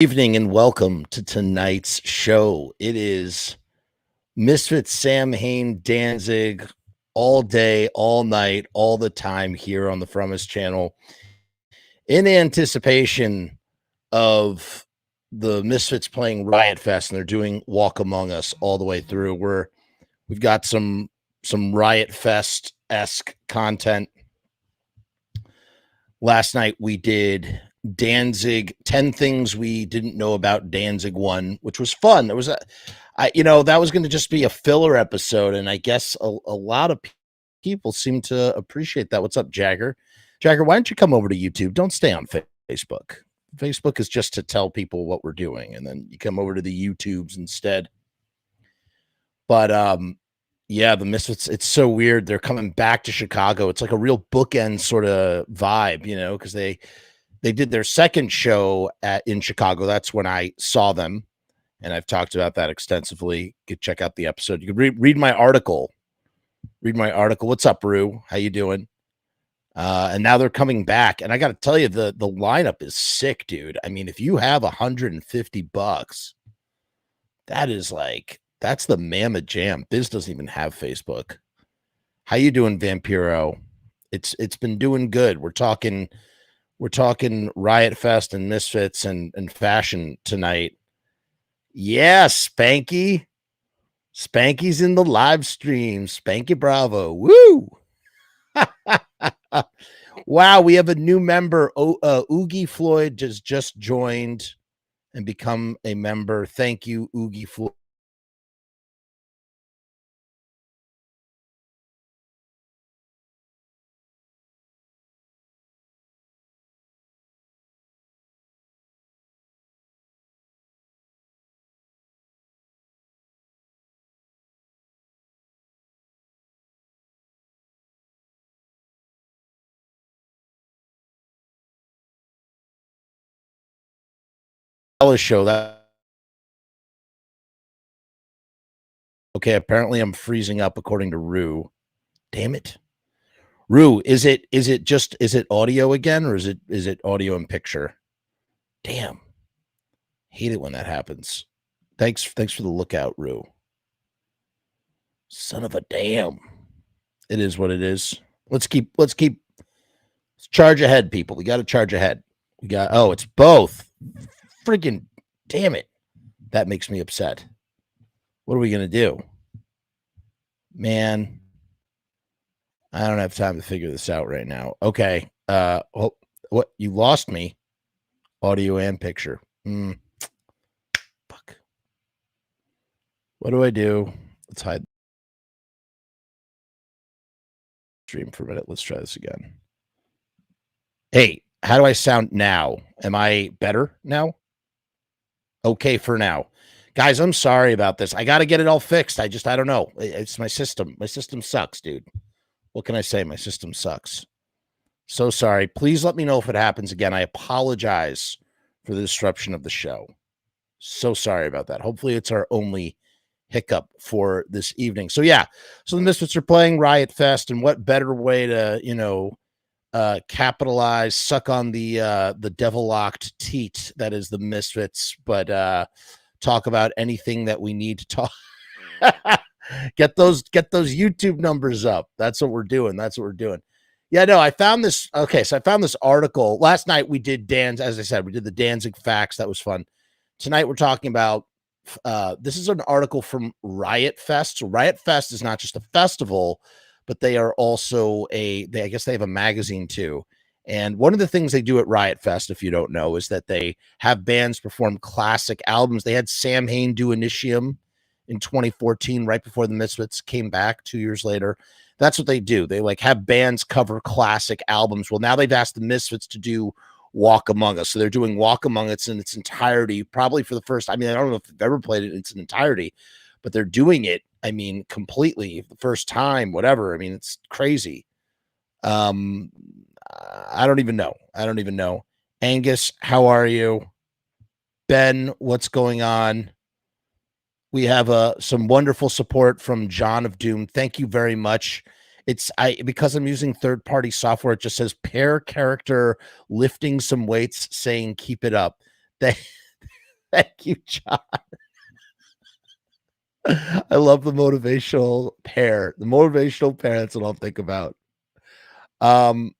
Evening and welcome to tonight's show. It is Misfits Sam Hain Danzig all day, all night, all the time here on the Frumess channel in anticipation of the Misfits playing Riot Fest, and they're doing Walk Among Us all the way through. We've got some Riot Fest-esque content. Last night we did Danzig 10 things we didn't know about Danzig 1, which was fun. It was that was going to just be a filler episode, and I guess a lot of people seem to appreciate that. What's up, Jagger? Jagger, why don't you come over to YouTube? Don't stay on Facebook. Facebook is just to tell people what we're doing, and then you come over to the YouTubes instead. But yeah, the Misfits, it's so weird. They're coming back to Chicago. It's like a real bookend sort of vibe, because they did their second show in Chicago. That's when I saw them, and I've talked about that extensively. You could check out the episode. You could read my article. Read my article. What's up, Rue? How you doing? And now they're coming back, and I got to tell you, the lineup is sick, dude. I mean, if you have $150, that's the Mammoth Jam. Biz doesn't even have Facebook. How you doing, Vampiro? It's been doing good. We're talking Riot Fest and Misfits and fashion tonight. Yeah, Spanky. Spanky's in the live stream. Spanky Bravo. Woo! Wow, we have a new member. Oogie Floyd just joined and become a member. Thank you, Oogie Floyd. Show that. Okay, apparently I'm freezing up according to Rue. Damn it. Rue, is it audio again, or is it audio and picture? Damn. Hate it when that happens. Thanks for the lookout, Rue. Son of a damn. It is what it is. Let's charge ahead, people. We got to charge ahead. It's both. Freaking damn it. That makes me upset. What are we going to do? Man, I don't have time to figure this out right now. Okay. What? You lost me. Audio and picture. Fuck. What do I do? Let's hide stream for a minute. Let's try this again. Hey, how do I sound now? Am I better now? Okay for now. Guys, I'm sorry about this. I got to get it all fixed. I don't know. It's my system. My system sucks, dude. What can I say? My system sucks. So sorry. Please let me know if it happens again. I apologize for the disruption of the show. So sorry about that. Hopefully it's our only hiccup for this evening. So yeah, so the Misfits are playing Riot Fest, and what better way to, capitalize, suck on the devil-locked teat that is the Misfits, but talk about anything that we need to talk. Get those YouTube numbers up. That's what we're doing. Yeah, no, I found this. Okay, so I found this article last night. We did as I said, we did the Danzig facts. That was fun. Tonight we're talking about. This is an article from Riot Fest. So Riot Fest is not just a festival, but they are also I guess they have a magazine too. And one of the things they do at Riot Fest, if you don't know, is that they have bands perform classic albums. They had Sam Hain do Initium in 2014, right before the Misfits came back 2 years later. That's what they do. They have bands cover classic albums. Well, now they've asked the Misfits to do Walk Among Us. So they're doing Walk Among Us in its entirety, probably for the first. I mean, I don't know if they've ever played it in its entirety, but they're doing it. I mean, completely the first time, whatever. I mean, it's crazy. I don't even know. Angus, how are you? Ben, what's going on? We have some wonderful support from John of Doom. Thank you very much. Because I'm using third-party software, it just says pair character lifting some weights saying keep it up. Thank you, John. I love the motivational pair. The motivational pair, that's what I'll think about. I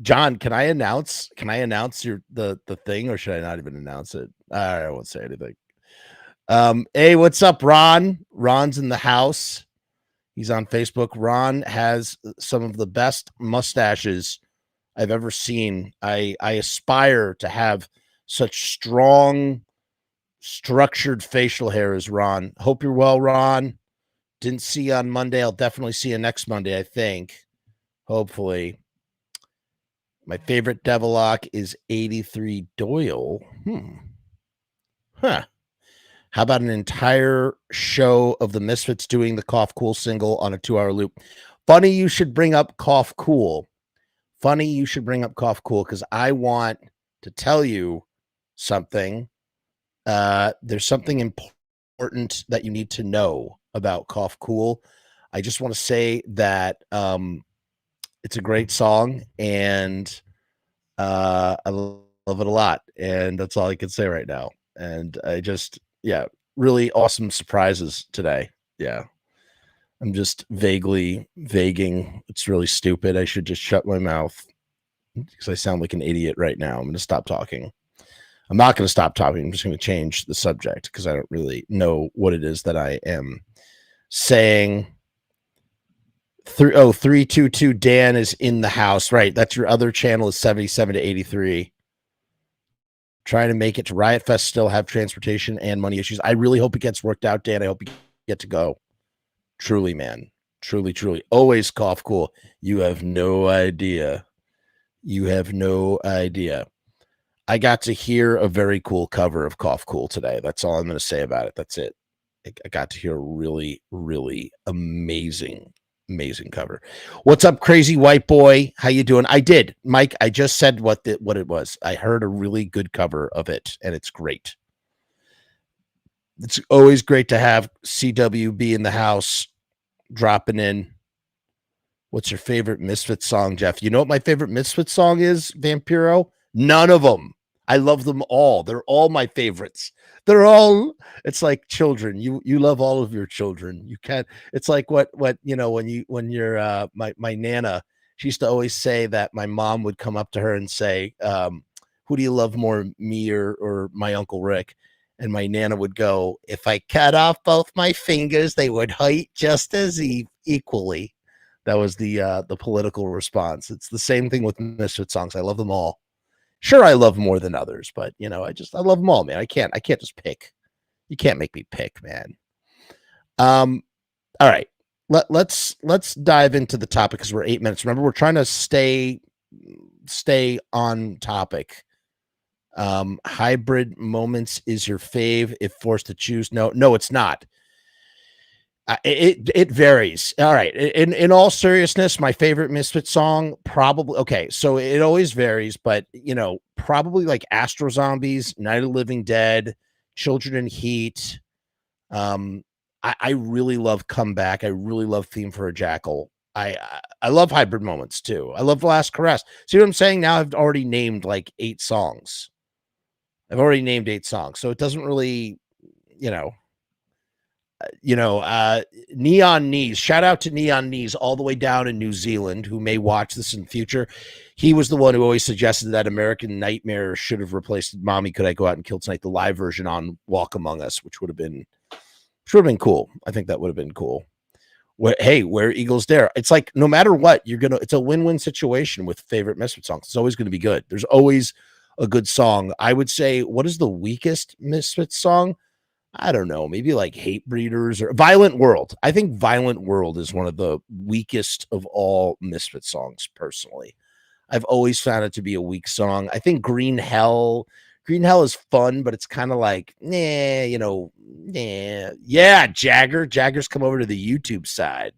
John, can I announce the thing, or should I not even announce it? I won't say anything. Hey, what's up, Ron? Ron's in the house. He's on Facebook. Ron has some of the best mustaches I've ever seen. I aspire to have such strong, structured facial hair as Ron. Hope you're well, Ron. Didn't see you on Monday. I'll definitely see you next Monday, I think. Hopefully. My favorite Devilock is 83 Doyle. Huh. How about an entire show of the Misfits doing the Cough Cool single on a 2-hour loop? Funny you should bring up Cough Cool. Funny you should bring up Cough Cool, because I want to tell you something. There's something important that you need to know about Cough Cool. I just want to say that it's a great song, and I love it a lot, and that's all I can say right now. And I just, yeah, really awesome surprises today. Yeah. I'm just vaguing. It's really stupid. I should just shut my mouth because I sound like an idiot right now. I'm going to stop talking. I'm not going to stop talking. I'm just going to change the subject because I don't really know what it is that I am saying. 322 Dan is in the house. Right. That's your other channel, is 77 to 83. Trying to make it to Riot Fest, still have transportation and money issues. I really hope it gets worked out, Dan. I hope you get to go. Truly, man. Truly. Always Cough Cool. You have no idea. I got to hear a very cool cover of Cough Cool today. That's all I'm going to say about it. That's it. I got to hear a really, really amazing cover. What's up, crazy white boy? How you doing? I did, Mike. I just said what it was. I heard a really good cover of it, and it's great. It's always great to have CWB in the house, dropping in. What's your favorite Misfit song, Jeff? You know what my favorite Misfit song is, Vampiro? None of them. I love them all. They're all my favorites. It's like children. You love all of your children. You can't. It's like what when you're my Nana, she used to always say that my mom would come up to her and say, who do you love more, me or my Uncle Rick? And my Nana would go, if I cut off both my fingers, they would hurt just as equally. That was the political response. It's the same thing with Misfit songs. I love them all. Sure, I love more than others, but I love them all, man. I can't just pick. You can't make me pick, man. All right. Let's dive into the topic because we're 8 minutes. Remember, we're trying to stay on topic. Hybrid Moments is your fave if forced to choose. No, it's not. It varies. All right. In all seriousness, my favorite Misfit song probably, okay, so it always varies, but probably like Astro Zombies, Night of the Living Dead, Children in Heat. I really love Comeback. I really love Theme for a Jackal. I love Hybrid Moments too. I love Last Caress. See what I'm saying? Now I've already named like 8 songs. So it doesn't really, Neon Knees. Shout out to Neon Knees all the way down in New Zealand, who may watch this in the future. He was the one who always suggested that American Nightmare should have replaced Mommy Could I Go Out and Kill Tonight, the live version on Walk Among Us, which would have been cool. I think that would have been cool. Where Eagles Dare. It's like no matter what, it's a win-win situation with favorite Misfit songs. It's always going to be good. There's always a good song. I would say, what is the weakest Misfit song? I don't know, maybe like Hate Breeders or Violent World. I think Violent World is one of the weakest of all Misfit songs, personally. I've always found it to be a weak song. I think Green Hell is fun, but it's kind of like, Yeah, Jagger's come over to the YouTube side.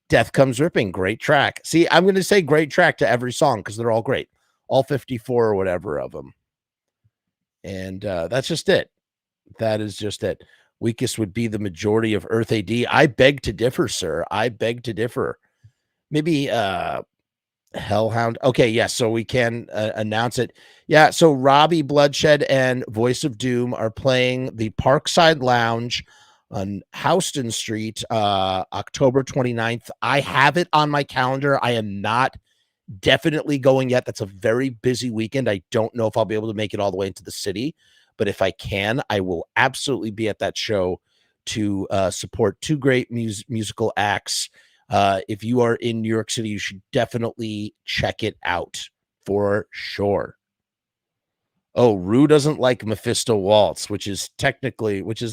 Death Comes Ripping, great track. See, I'm going to say great track to every song because they're all great. All 54 or whatever of them. And that's just it. That is just it. Weakest would be the majority of Earth AD. I beg to differ, sir. I beg to differ. Maybe Hellhound. Okay, yes, so we can announce it. Yeah, so Robbie Bloodshed and Voice of Doom are playing the Parkside Lounge on Houston Street, October 29th. I have it on my calendar. I am not definitely going yet. That's a very busy weekend. I don't know if I'll be able to make it all the way into the city, but if I can, I will absolutely be at that show to support two great musical acts. If you are in New York City, you should definitely check it out for sure. Oh, Rue doesn't like Mephisto Waltz, which is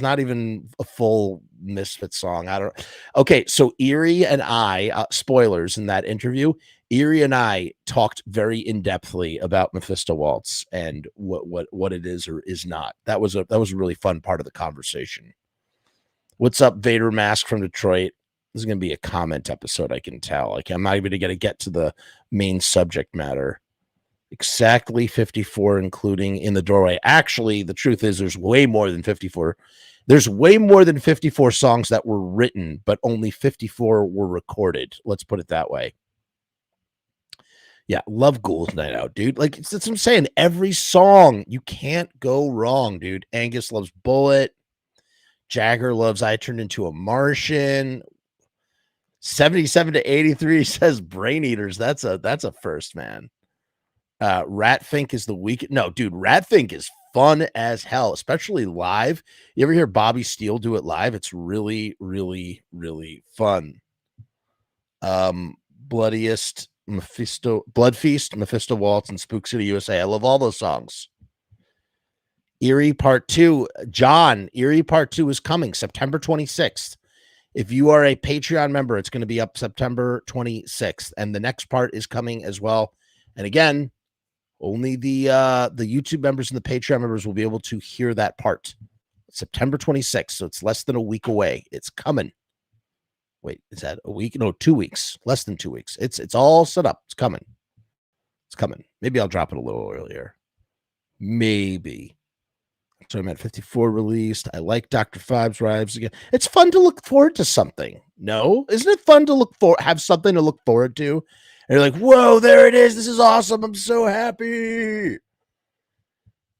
not even a full Misfit song. I don't. Okay, so Erie and I, spoilers in that interview, Erie and I talked very in depthly about Mephisto Waltz and what it is or is not. That was a really fun part of the conversation. What's up, Vader Mask from Detroit? This is going to be a comment episode. I can tell. Like, I'm not even going to get to the main subject matter. Exactly 54, including In the Doorway. Actually, the truth is there's way more than 54. There's way more than 54 songs that were written, but only 54 were recorded. Let's put it that way. Yeah, love Ghouls Night Out, dude. Like, that's what I'm saying. Every song, you can't go wrong, dude. Angus loves Bullet. Jagger loves I Turned Into a Martian. 77 to 83 says Brain Eaters. That's a first, man. Ratfink is the week. No, dude, Ratfink is fun as hell, especially live. You ever hear Bobby Steele do it live? It's really, really, really fun. Bloodiest, Mephisto, Blood Feast, Mephisto Waltz, and Spook City, USA. I love all those songs. Erie Part 2. John, Erie Part 2 is coming September 26th. If you are a Patreon member, it's going to be up September 26th. And the next part is coming as well. And again, only the YouTube members and the Patreon members will be able to hear that part. September 26th, so it's less than a week away. It's coming. Wait, is that a week? No, 2 weeks. Less than 2 weeks. It's all set up. It's coming. It's coming. Maybe I'll drop it a little earlier. Maybe. So I'm at 54 released. I like Dr. Five's Rives again. It's fun to look forward to something. No? Isn't it fun to have something to look forward to? And you're like, whoa, there it is. This is awesome. I'm so happy.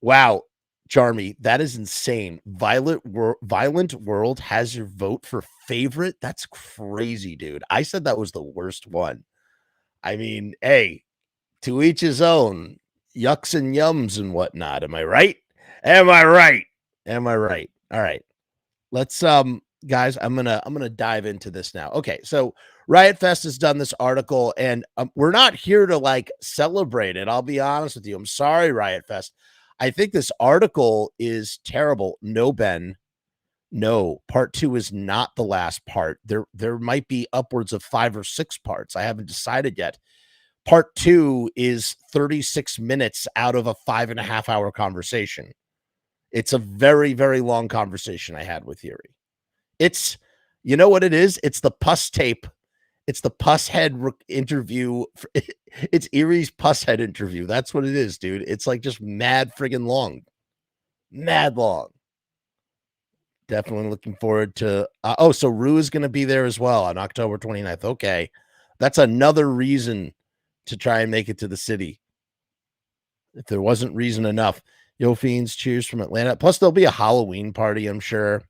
Wow, Charmy, that is insane. Violent World has your vote for favorite. That's crazy, dude. I said that was the worst one. I mean, hey, to each his own. Yucks and yums and whatnot. Am I right? Am I right? Am I right? All right. Let's guys, I'm gonna dive into this now. Okay, so Riot Fest has done this article, and we're not here to like celebrate it. I'll be honest with you. I'm sorry, Riot Fest. I think this article is terrible. No, Ben. No, part 2 is not the last part. There might be upwards of 5 or 6 parts. I haven't decided yet. Part 2 is 36 minutes out of a 5.5-hour conversation. It's a very, very long conversation I had with Yuri. It's, you know what it is? It's the pus tape. It's the pus head interview. It's Erie's pus head interview. That's what it is, dude. It's like just mad friggin' long. Mad long. Definitely looking forward to. So Rue is going to be there as well on October 29th. Okay. That's another reason to try and make it to the city. If there wasn't reason enough. Yo Fiends, cheers from Atlanta. Plus, there'll be a Halloween party, I'm sure.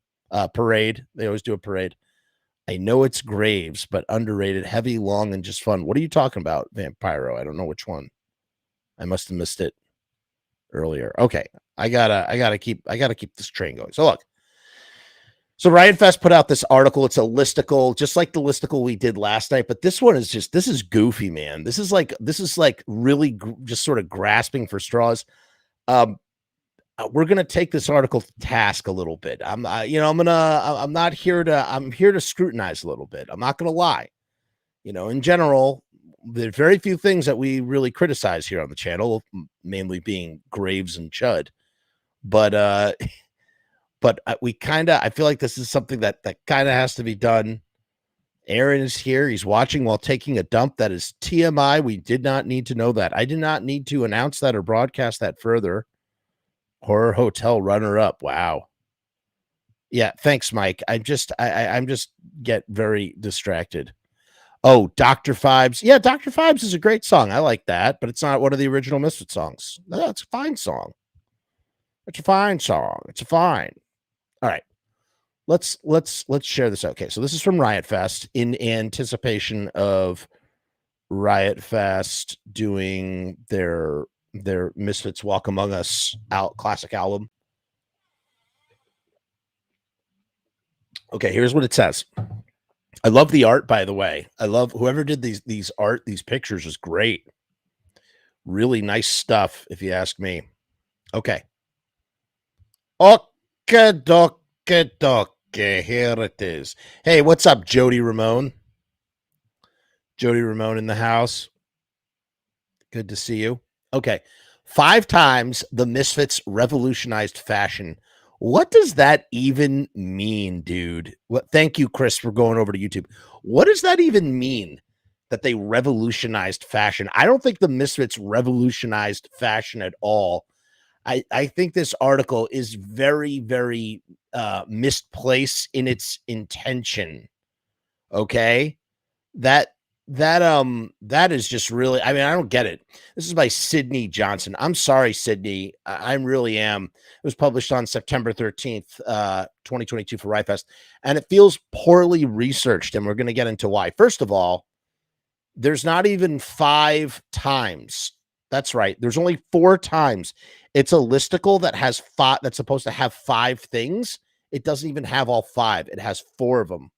Parade. They always do a parade. I know it's Graves, but underrated, heavy, long, and just fun. What are you talking about, Vampiro? I don't know which one. I must have missed it earlier. Okay. I gotta keep this train going. So look. So Riot Fest put out this article. It's a listicle, just like the listicle we did last night. But this one is this is goofy, man. This is like really just sort of grasping for straws. We're gonna take this article to task a little bit. I'm here to scrutinize a little bit. I'm not gonna lie. In general, there are very few things that we really criticize here on the channel, mainly being Graves and Chud. But I feel like this is something that kind of has to be done. Aaron is here. He's watching while taking a dump. That is TMI. We did not need to know that. I did not need to announce that or broadcast that further. Horror Hotel runner-up. Wow. Yeah, thanks, Mike. I'm just get very distracted. Oh, Dr. Phibes. Yeah, Dr. Phibes is a great song. I like that, but it's not one of the original Misfit songs. No, it's a fine song. It's a fine song. It's a fine. All right. Let's share this. Okay, so this is from Riot Fest in anticipation of Riot Fest doing their Misfits Walk Among Us classic album. Okay, here's what it says. I love the art, by the way. I love whoever did these pictures is great. Really nice stuff, if you ask me. Okay. Okay, here it is. Hey, what's up, Jody Ramone? Jody Ramone in the house. Good to see you. Okay. 5 times the Misfits revolutionized fashion. What does that even mean, dude? What? Thank you, Chris, for going over to YouTube. What does that even mean that they revolutionized fashion? I don't think the Misfits revolutionized fashion at all. I think this article is very, very misplaced in its intention. Okay. That is just really, I mean, I don't get it. This is by Sydney Johnson. I'm sorry, Sydney. I really am. It was published on September 13th, 2022 for Riot Fest, and it feels poorly researched, and we're going to get into why. First of all, there's not even 5 times. That's right. There's only 4 times. It's a listicle that has 5, that's supposed to have 5 things. It doesn't even have all 5. It has 4 of them.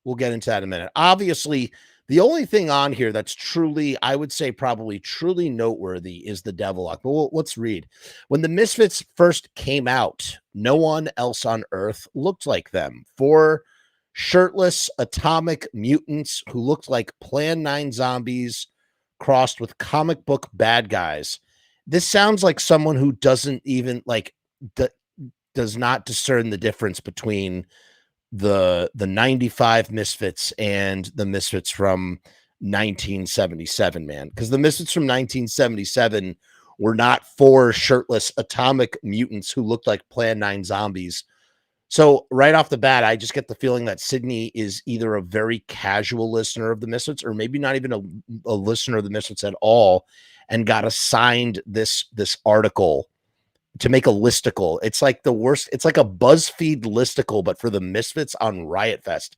We'll get into that in a minute. Obviously, the only thing on here that's truly, I would say probably truly noteworthy is the Devil Lock. But let's read. When the Misfits first came out, no one else on Earth looked like them. 4 shirtless atomic mutants who looked like Plan 9 zombies crossed with comic book bad guys. This sounds like someone who doesn't even like does not discern the difference between the 95 Misfits and the Misfits from 1977, man. Because the Misfits from 1977 were not 4 shirtless atomic mutants who looked like Plan 9 zombies. So right off the bat, I just get the feeling that Sydney is either a very casual listener of the Misfits or maybe not even a listener of the Misfits at all and got assigned this article to make a listicle. It's like the worst. It's like a BuzzFeed listicle, but for the Misfits on Riot Fest.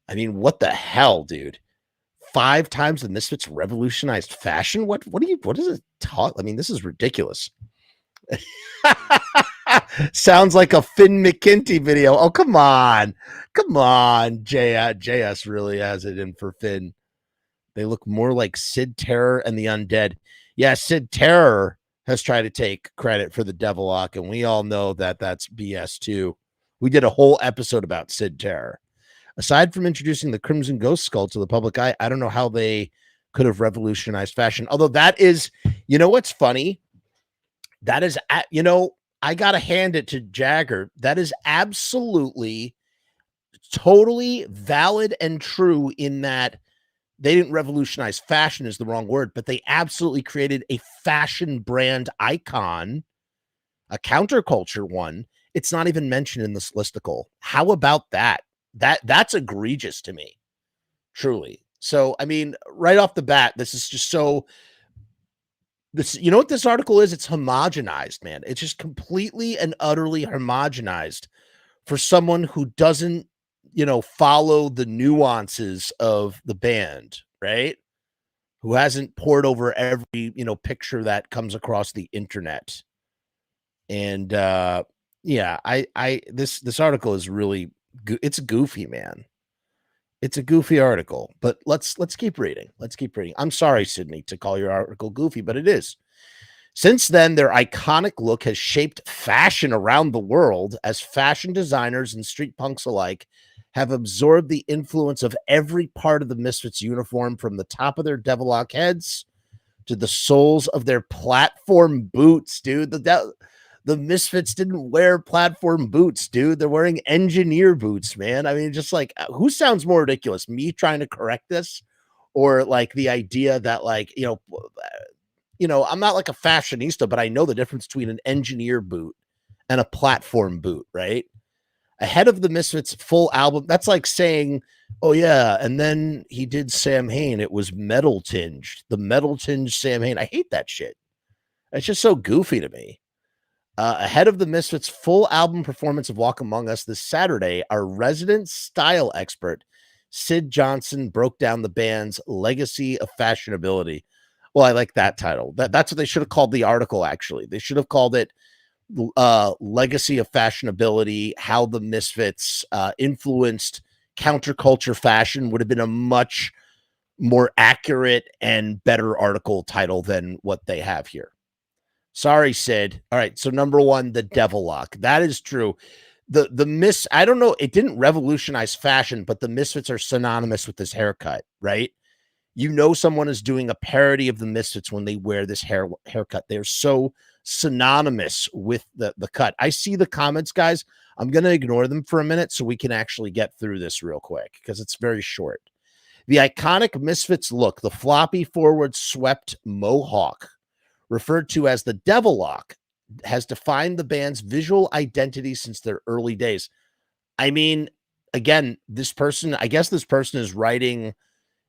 I mean, what the hell, dude? 5 times the Misfits revolutionized fashion. What does it talk? I mean, this is ridiculous. Sounds like a Finn McKinty video. Oh, come on. JS really has it in for Finn. They look more like Sid Terror and the Undead. Yeah, Sid Terror has tried to take credit for the Devil Lock, and we all know that that's BS too. We did a whole episode about Sid Terror. Aside from introducing the Crimson Ghost skull to the public eye, I don't know how they could have revolutionized fashion. Although that is, you know what's funny? That is, I got to hand it to Jagger. That is absolutely, totally valid and true in that they didn't revolutionize fashion is the wrong word, but they absolutely created a fashion brand icon, a counterculture one. It's not even mentioned in this listicle. How about that? That's egregious to me, truly. So, I mean, right off the bat, this is just so this, you know what this article is? It's homogenized, man. It's just completely and utterly homogenized for someone who doesn't, follow the nuances of the band, right? Who hasn't poured over every, picture that comes across the internet. And yeah, this article is really it's goofy, man. It's a goofy article, but let's keep reading. Let's keep reading. I'm sorry, Sydney, to call your article goofy, but it is. Since then, their iconic look has shaped fashion around the world as fashion designers and street punks alike have absorbed the influence of every part of the Misfits uniform, from the top of their Devil Lock heads to the soles of their platform boots, dude. The Misfits didn't wear platform boots, dude. They're wearing engineer boots, man. I mean, just like, who sounds more ridiculous? Me trying to correct this, or like the idea that, like, I'm not like a fashionista, but I know the difference between an engineer boot and a platform boot, right? ahead of the Misfits full album. That's like saying, oh yeah, and then he did Sam Hain. It was metal tinged. The metal tinged Sam Hain. I hate that shit. It's just so goofy to me. Ahead of the Misfits' full album performance of Walk Among Us this Saturday, our resident style expert, Sid Johnson, broke down the band's legacy of fashionability. Well, I like that title. That's what they should have called the article, actually. They should have called it Legacy of Fashionability, how the Misfits influenced counterculture fashion would have been a much more accurate and better article title than what they have here. Sorry, Sid. All right. So number one, the devil lock. That is true. I don't know, it didn't revolutionize fashion, but the Misfits are synonymous with this haircut, right? You know someone is doing a parody of the Misfits when they wear this haircut. They're so synonymous with the cut. I see the comments, guys. I'm going to ignore them for a minute so we can actually get through this real quick because it's very short. The iconic Misfits look, the floppy forward swept mohawk, referred to as the devil lock, has defined the band's visual identity since their early days. I mean, again, I guess this person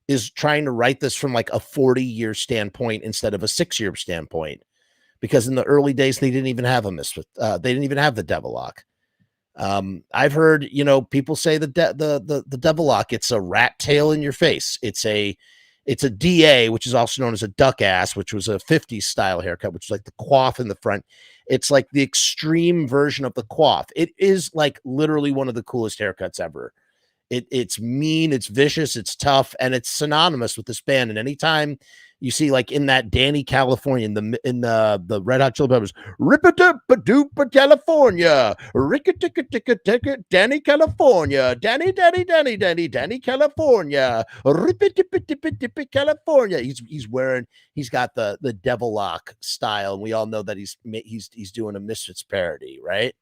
is trying to write this from like a 40-year standpoint instead of a 6-year standpoint, because in the early days, they didn't even have a Misfit. They didn't even have the devil lock. I've heard, people say the devil lock, it's a rat tail in your face. It's a DA, which is also known as a duck ass, which was a 50s style haircut, which is like the coif in the front. It's like the extreme version of the coif. It is like literally one of the coolest haircuts ever. It's mean, it's vicious, it's tough, and it's synonymous with this band. And anytime you see, like in that Danny California, in the Red Hot Chili Peppers, Rip-a-doop-a-doop-a California, Rick-a-tick-a-tick-a-tick, Danny California, Danny California, Rip-a-dip-a-dip-a-dip California. He's got the devil lock style, and we all know that he's doing a Misfits parody, right?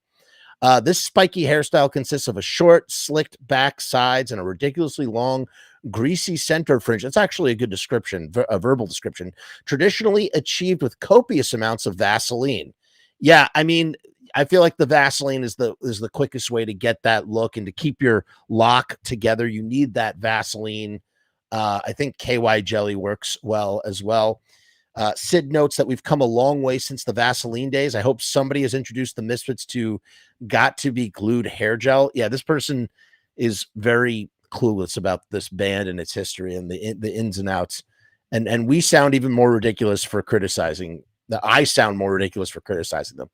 This spiky hairstyle consists of a short, slicked back sides and a ridiculously long, greasy center fringe. That's actually a good description, a verbal description. Traditionally achieved with copious amounts of Vaseline. Yeah, I mean, I feel like the Vaseline is the quickest way to get that look and to keep your lock together. You need that Vaseline. I think KY jelly works well as well. Sid notes that we've come a long way since the Vaseline days. I hope somebody has introduced the Misfits to got to be glued hair gel. Yeah, this person is very clueless about this band and its history and the ins and outs. And we sound even more ridiculous for criticizing. I sound more ridiculous for criticizing them.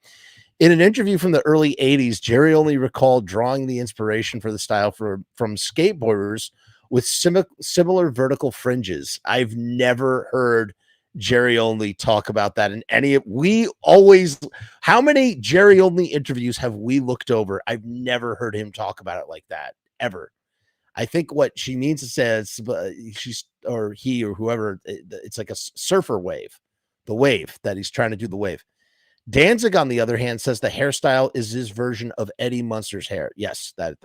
In an interview from the early 80s, Jerry only recalled drawing the inspiration for the style from skateboarders with similar vertical fringes. I've never heard Jerry Only talk about that in any of how many Jerry Only interviews have we looked over? I've never heard him talk about it like that ever. I think what she means to say is he or whoever, it's like a surfer wave, the wave that he's trying to do the wave. Danzig, on the other hand, says the hairstyle is his version of Eddie Munster's hair. Yes, that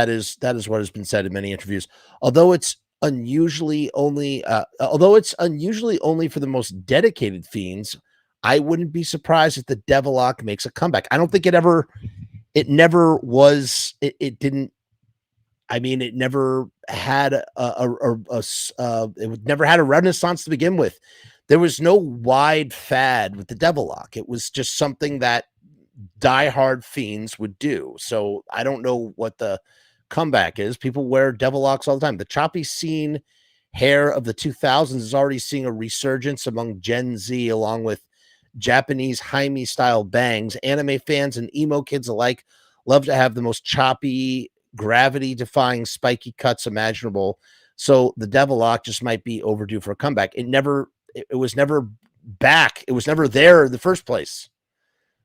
is what has been said in many interviews. Although it's unusually only for the most dedicated fiends, I wouldn't be surprised if the devil lock makes a comeback. I don't think it never was. It didn't. I mean, it never had it never had a renaissance to begin with. There was no wide fad with the devil lock. It was just something that diehard fiends would do. So I don't know what the comeback is. People wear devil locks all the time. The choppy scene hair of the 2000s is already seeing a resurgence among Gen Z, along with Japanese Jaime style bangs. Anime fans and emo kids alike love to have the most choppy, gravity defying, spiky cuts imaginable. So the devil lock just might be overdue for a comeback. It was never back. It was never there in the first place.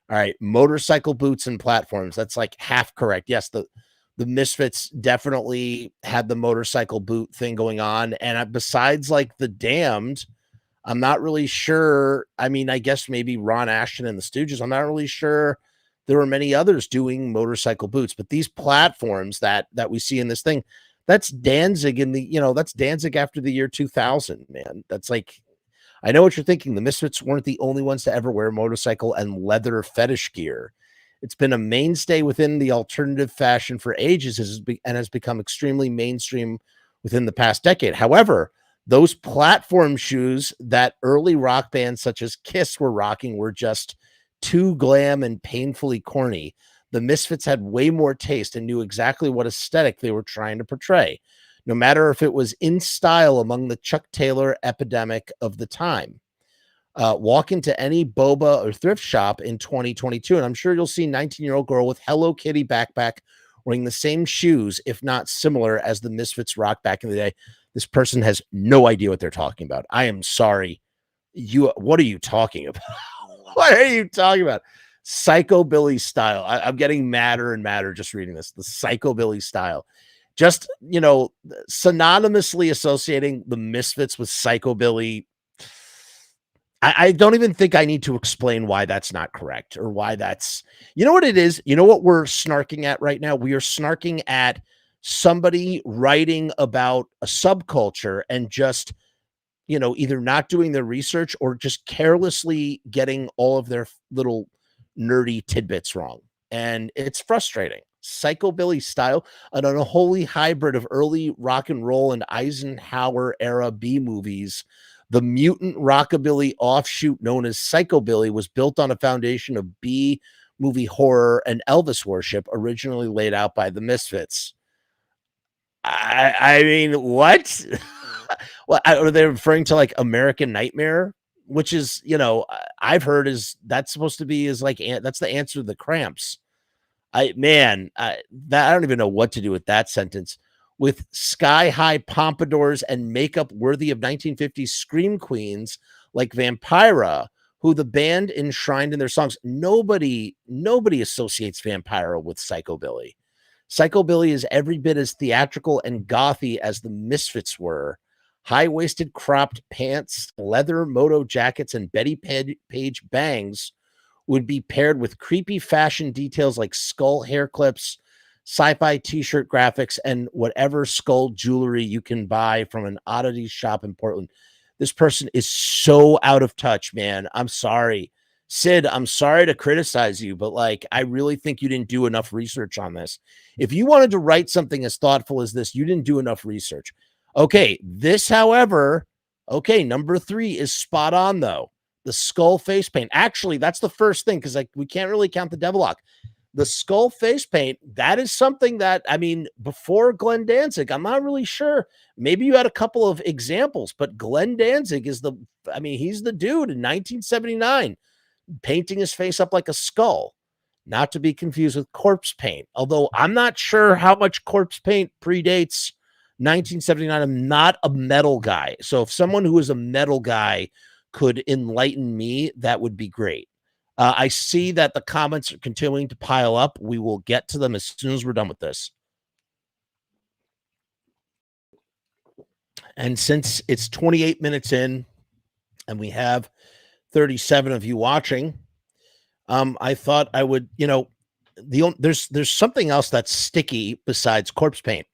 All right, motorcycle boots and platforms. That's like half correct. Yes, the Misfits definitely had the motorcycle boot thing going on. And besides like the Damned, I'm not really sure. I mean, I guess maybe Ron Ashton and the Stooges. I'm not really sure there were many others doing motorcycle boots, but these platforms that we see in this thing, that's Danzig that's Danzig after the year 2000, man. That's like, I know what you're thinking. The Misfits weren't the only ones to ever wear motorcycle and leather fetish gear. It's been a mainstay within the alternative fashion for ages and has become extremely mainstream within the past decade. However, those platform shoes that early rock bands such as Kiss were rocking were just too glam and painfully corny. The Misfits had way more taste and knew exactly what aesthetic they were trying to portray, no matter if it was in style among the Chuck Taylor epidemic of the time. Walk into any boba or thrift shop in 2022, and I'm sure you'll see a 19-year-old girl with Hello Kitty backpack wearing the same shoes, if not similar, as the Misfits rock back in the day. This person has no idea what they're talking about. I am sorry. What are you talking about? What are you talking about? Psychobilly style. I'm getting madder and madder just reading this. The psychobilly style. Just, synonymously associating the Misfits with psychobilly. I don't even think I need to explain why that's not correct or why that's, you know what it is? You know what we're snarking at right now? We are snarking at somebody writing about a subculture and just, either not doing their research or just carelessly getting all of their little nerdy tidbits wrong. And it's frustrating. Psychobilly style, an unholy hybrid of early rock and roll and Eisenhower era B movies. The mutant rockabilly offshoot known as psychobilly was built on a foundation of B movie horror and Elvis worship originally laid out by the Misfits. I mean, what? Well, are they referring to like American Nightmare, which is, I've heard that's supposed to be that's the answer to the Cramps. I don't even know what to do with that sentence. With sky-high pompadours and makeup worthy of 1950s scream queens like Vampira, who the band enshrined in their songs. Nobody associates Vampira with psychobilly. Psychobilly is every bit as theatrical and gothy as the Misfits were. High-waisted cropped pants, leather moto jackets, and Betty Page bangs would be paired with creepy fashion details like skull hair clips, sci-fi t-shirt graphics, and whatever skull jewelry you can buy from an oddity shop in Portland. This person is so out of touch, man. I'm sorry. Sid, I'm sorry to criticize you, but I really think you didn't do enough research on this. If you wanted to write something as thoughtful as this, you didn't do enough research. Okay, however, number 3 is spot on, though. The skull face paint. Actually, that's the first thing, because we can't really count the Devilock. The skull face paint, that is something that, before Glenn Danzig, I'm not really sure. Maybe you had a couple of examples, but Glenn Danzig is he's the dude in 1979, painting his face up like a skull, not to be confused with corpse paint. Although I'm not sure how much corpse paint predates 1979. I'm not a metal guy. So if someone who is a metal guy could enlighten me, that would be great. I see that the comments are continuing to pile up. We will get to them as soon as we're done with this. And since it's 28 minutes in and we have 37 of you watching, I thought I would, there's something else that's sticky besides corpse paint.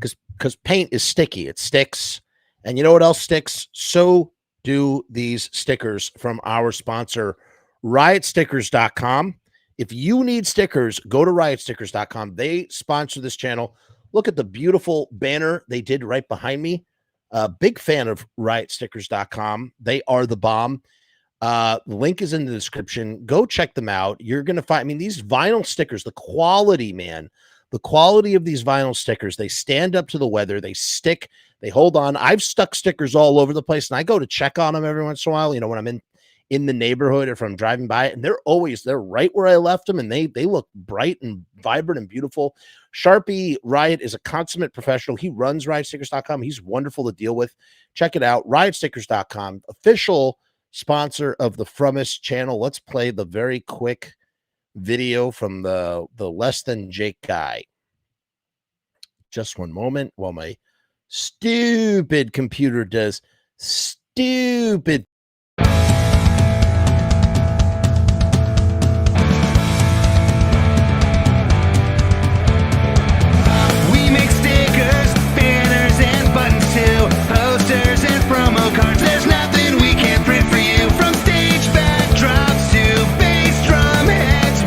Because paint is sticky. It sticks. And you know what else sticks? So do these stickers from our sponsor, riotstickers.com. If you need stickers, go to riotstickers.com. They sponsor this channel. Look at the beautiful banner they did right behind me. Big fan of riotstickers.com. They are the bomb. The link is in the description. Go check them out. You're going to find, these vinyl stickers, the quality, man, the quality of these vinyl stickers, they stand up to the weather. They stick, they hold on. I've stuck stickers all over the place, and I go to check on them every once in a while, when I'm in the neighborhood or if I'm driving by it, and they're right where I left them, and they look bright and vibrant and beautiful. Sharpie Riot is a consummate professional. He runs riotstickers.com. He's wonderful to deal with. Check it out. Riotstickers.com, official sponsor of the Frumess channel. Let's play the very quick video from the Less Than Jake guy. Just one moment while my stupid computer does stupid. We make stickers, banners, and buttons too, posters and promo cards. There's nothing we can't print for you. From stage backdrops to bass drum heads,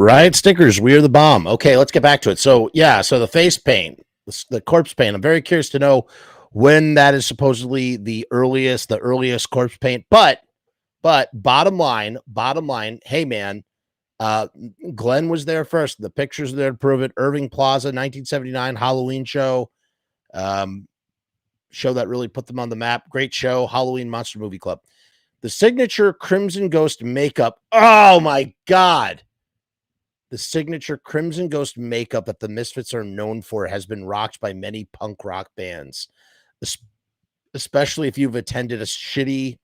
Riot stickers, we are the bomb. Okay, let's get back to it. So yeah, so the face paint, the corpse paint. I'm very curious to know when that is supposedly the earliest corpse paint. But bottom line, hey man, Glenn was there first. The pictures are there to prove it. Irving Plaza, 1979 Halloween show. Show that really put them on the map. Great show, Halloween Monster Movie Club. The signature Crimson Ghost makeup. Oh my God. The signature Crimson Ghost makeup that the Misfits are known for has been rocked by many punk rock bands, especially if you've attended a shitty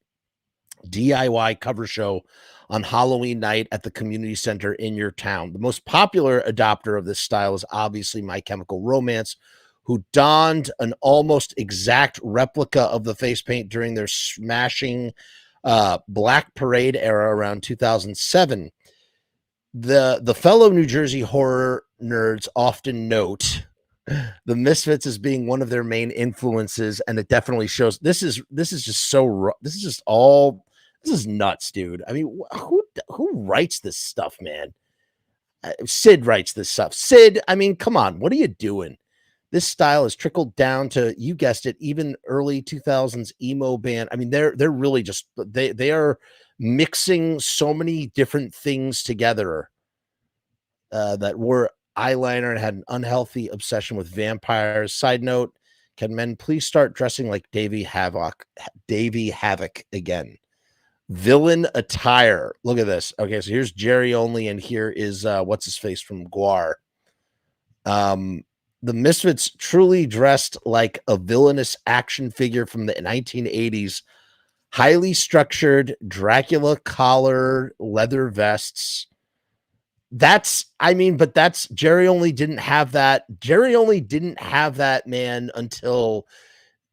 DIY cover show on Halloween night at the community center in your town. The most popular adopter of this style is obviously My Chemical Romance, who donned an almost exact replica of the face paint during their smashing Black Parade era around 2007. The fellow New Jersey horror nerds often note the Misfits as being one of their main influences, and it definitely shows. This is just so. This is just all. This is nuts, dude. I mean, who writes this stuff, man? Sid writes this stuff. Sid, I mean, come on, what are you doing? This style has trickled down to, you guessed it, even early 2000s emo band. I mean, they're really just they are mixing so many different things together that wore eyeliner and had an unhealthy obsession with vampires. Side note, can men please start dressing like Davey Havoc again? Villain attire. Look at this. Okay, so here's Jerry Only, and here is what's his face from Guar. The Misfits truly dressed like a villainous action figure from the 1980s. Highly structured Dracula collar, leather vests. That's Jerry Only didn't have that. Jerry Only didn't have that, man, until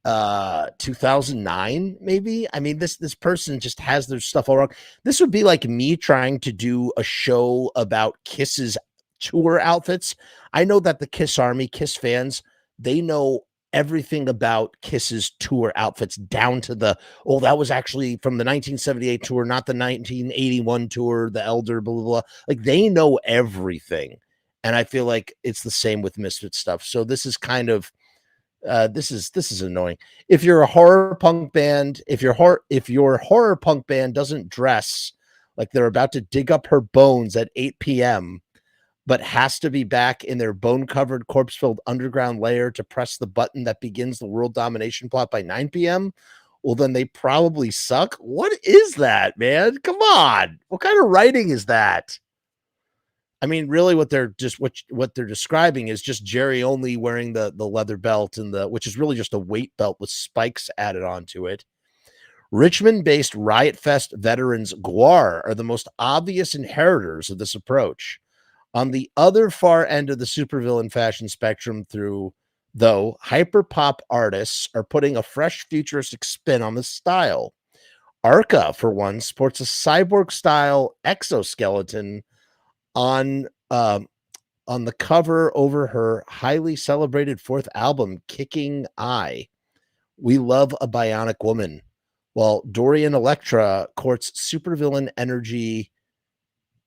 2009 maybe. I mean, this person just has their stuff all wrong. This would be like me trying to do a show about Kiss's tour outfits. I know that the Kiss Army, Kiss fans, they know everything about Kiss's tour outfits down to the, oh, that was actually from the 1978 tour, not the 1981 tour, the Elder, blah, blah, blah. Like, they know everything. And I feel like it's the same with Misfit stuff. So this is kind of, this is annoying. If you're a horror punk band, if your horror punk band doesn't dress like they're about to dig up her bones at 8 p.m., but has to be back in their bone-covered, corpse-filled underground lair to press the button that begins the world domination plot by 9 p.m., well, then they probably suck. What is that, man? Come on. What kind of writing is that? I mean, really what they're describing is just Jerry Only wearing the leather belt and which is really just a weight belt with spikes added onto it. Richmond-based Riot Fest veterans Guar are the most obvious inheritors of this approach. On the other far end of the supervillain fashion spectrum, though, hyperpop artists are putting a fresh futuristic spin on the style. Arca, for one, sports a cyborg-style exoskeleton on the cover over her highly celebrated fourth album, Kicking Eye. We love a bionic woman. While Dorian Electra courts supervillain energy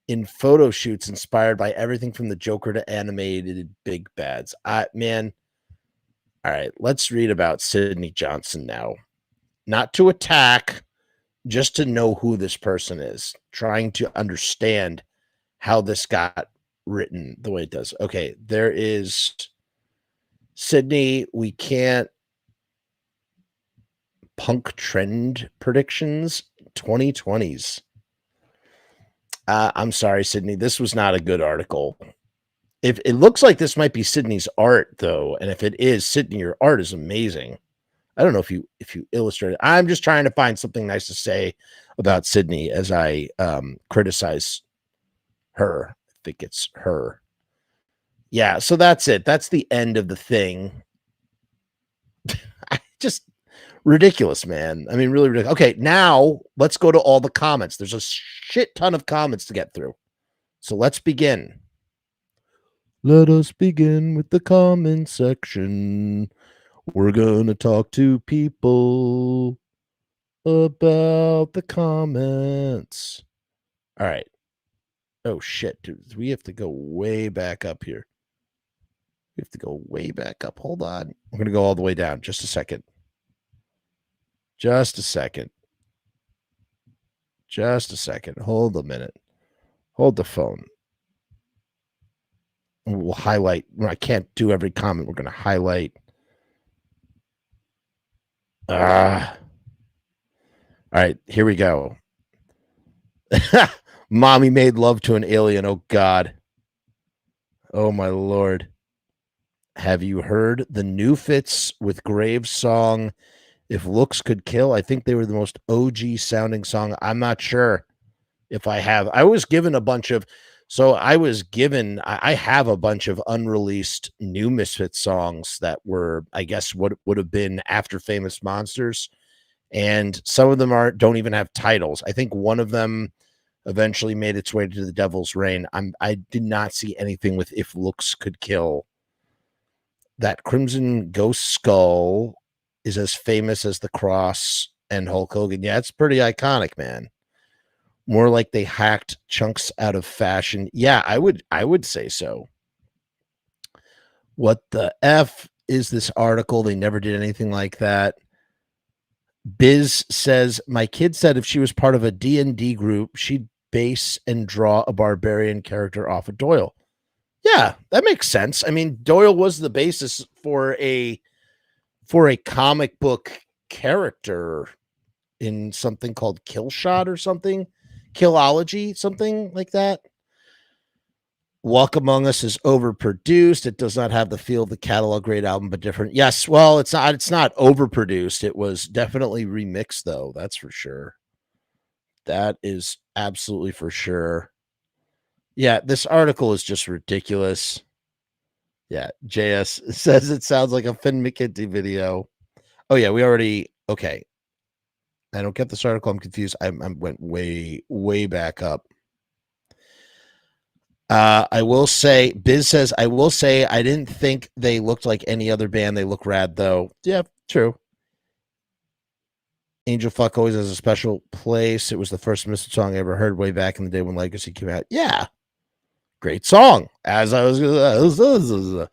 in photo shoots inspired by everything from the Joker to animated big bads. Man, all right, let's read about Sydney Johnson now. Not to attack, just to know who this person is, trying to understand how this got written the way it does. Okay, there is Sydney. We can't punk trend predictions 2020s. I'm sorry, Sydney. This was not a good article. If it looks like this might be Sydney's art, though, and if it is, Sydney, your art is amazing. I don't know if you illustrate it. I'm just trying to find something nice to say about Sydney as I criticize her. I think it's her. Yeah, so that's it. That's the end of the thing. Just ridiculous, man. I mean, really ridiculous. Okay, now let's go to all the comments. There's a shit ton of comments to get through. So let's begin. Let us begin with the comment section. We're going to talk to people about the comments. All right. Oh shit, dude. We have to go way back up here. We have to go way back up. Hold on. I'm going to go all the way down. Just a second. Just a second. Just a second. Hold a minute. Hold the phone. We'll highlight. I can't do every comment. We're going to highlight. All right, here we go. Mommy made love to an alien. Oh, God. Oh, my Lord. Have you heard the new Fits with Graves song, If Looks Could Kill? I think they were the most OG sounding song. I'm not sure if I have. I was given a bunch of, I have a bunch of unreleased new Misfit songs that were, I guess, what would have been after Famous Monsters. And some of them don't even have titles. I think one of them eventually made its way to the Devil's Reign. I did not see anything with If Looks Could Kill. That Crimson Ghost Skull is as famous as the Cross and Hulk Hogan. Yeah, it's pretty iconic, man. More like they hacked chunks out of fashion. Yeah, I would say so. What the F is this article? They never did anything like that. Biz says, my kid said if she was part of a D&D group, she'd base and draw a barbarian character off of Doyle. Yeah, that makes sense. I mean, Doyle was the basis for a comic book character in something called Killshot or something, Killology, something like that. Walk Among Us is overproduced. It does not have the feel of the catalog grade album, but different. Yes, well, it's not overproduced. It was definitely remixed, though. That's for sure. That is absolutely for sure. Yeah, this article is just ridiculous. Yeah, JS says it sounds like a Finn McKenty video. Oh yeah, okay. I don't get this article. I'm confused. I went way back up. I will say, Biz says, I will say I didn't think they looked like any other band. They look rad though. Yeah, true. Angel Fuck always has a special place. It was the first Misfit song I ever heard way back in the day when Legacy came out. Yeah. Great song. As I was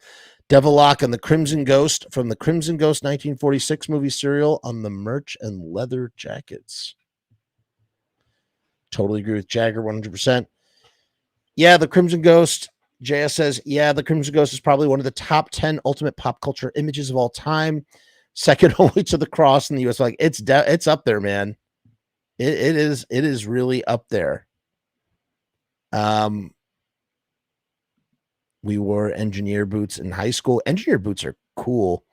Devil Lock and the Crimson Ghost from the Crimson Ghost 1946 movie serial on the merch and leather jackets. Totally agree with Jagger 100%. Yeah, the Crimson Ghost. JS says, yeah, the Crimson Ghost is probably one of the top 10 ultimate pop culture images of all time. Second only to the Cross in the US. Like it's up there, man. It is really up there. We wore engineer boots in high school. Engineer boots are cool.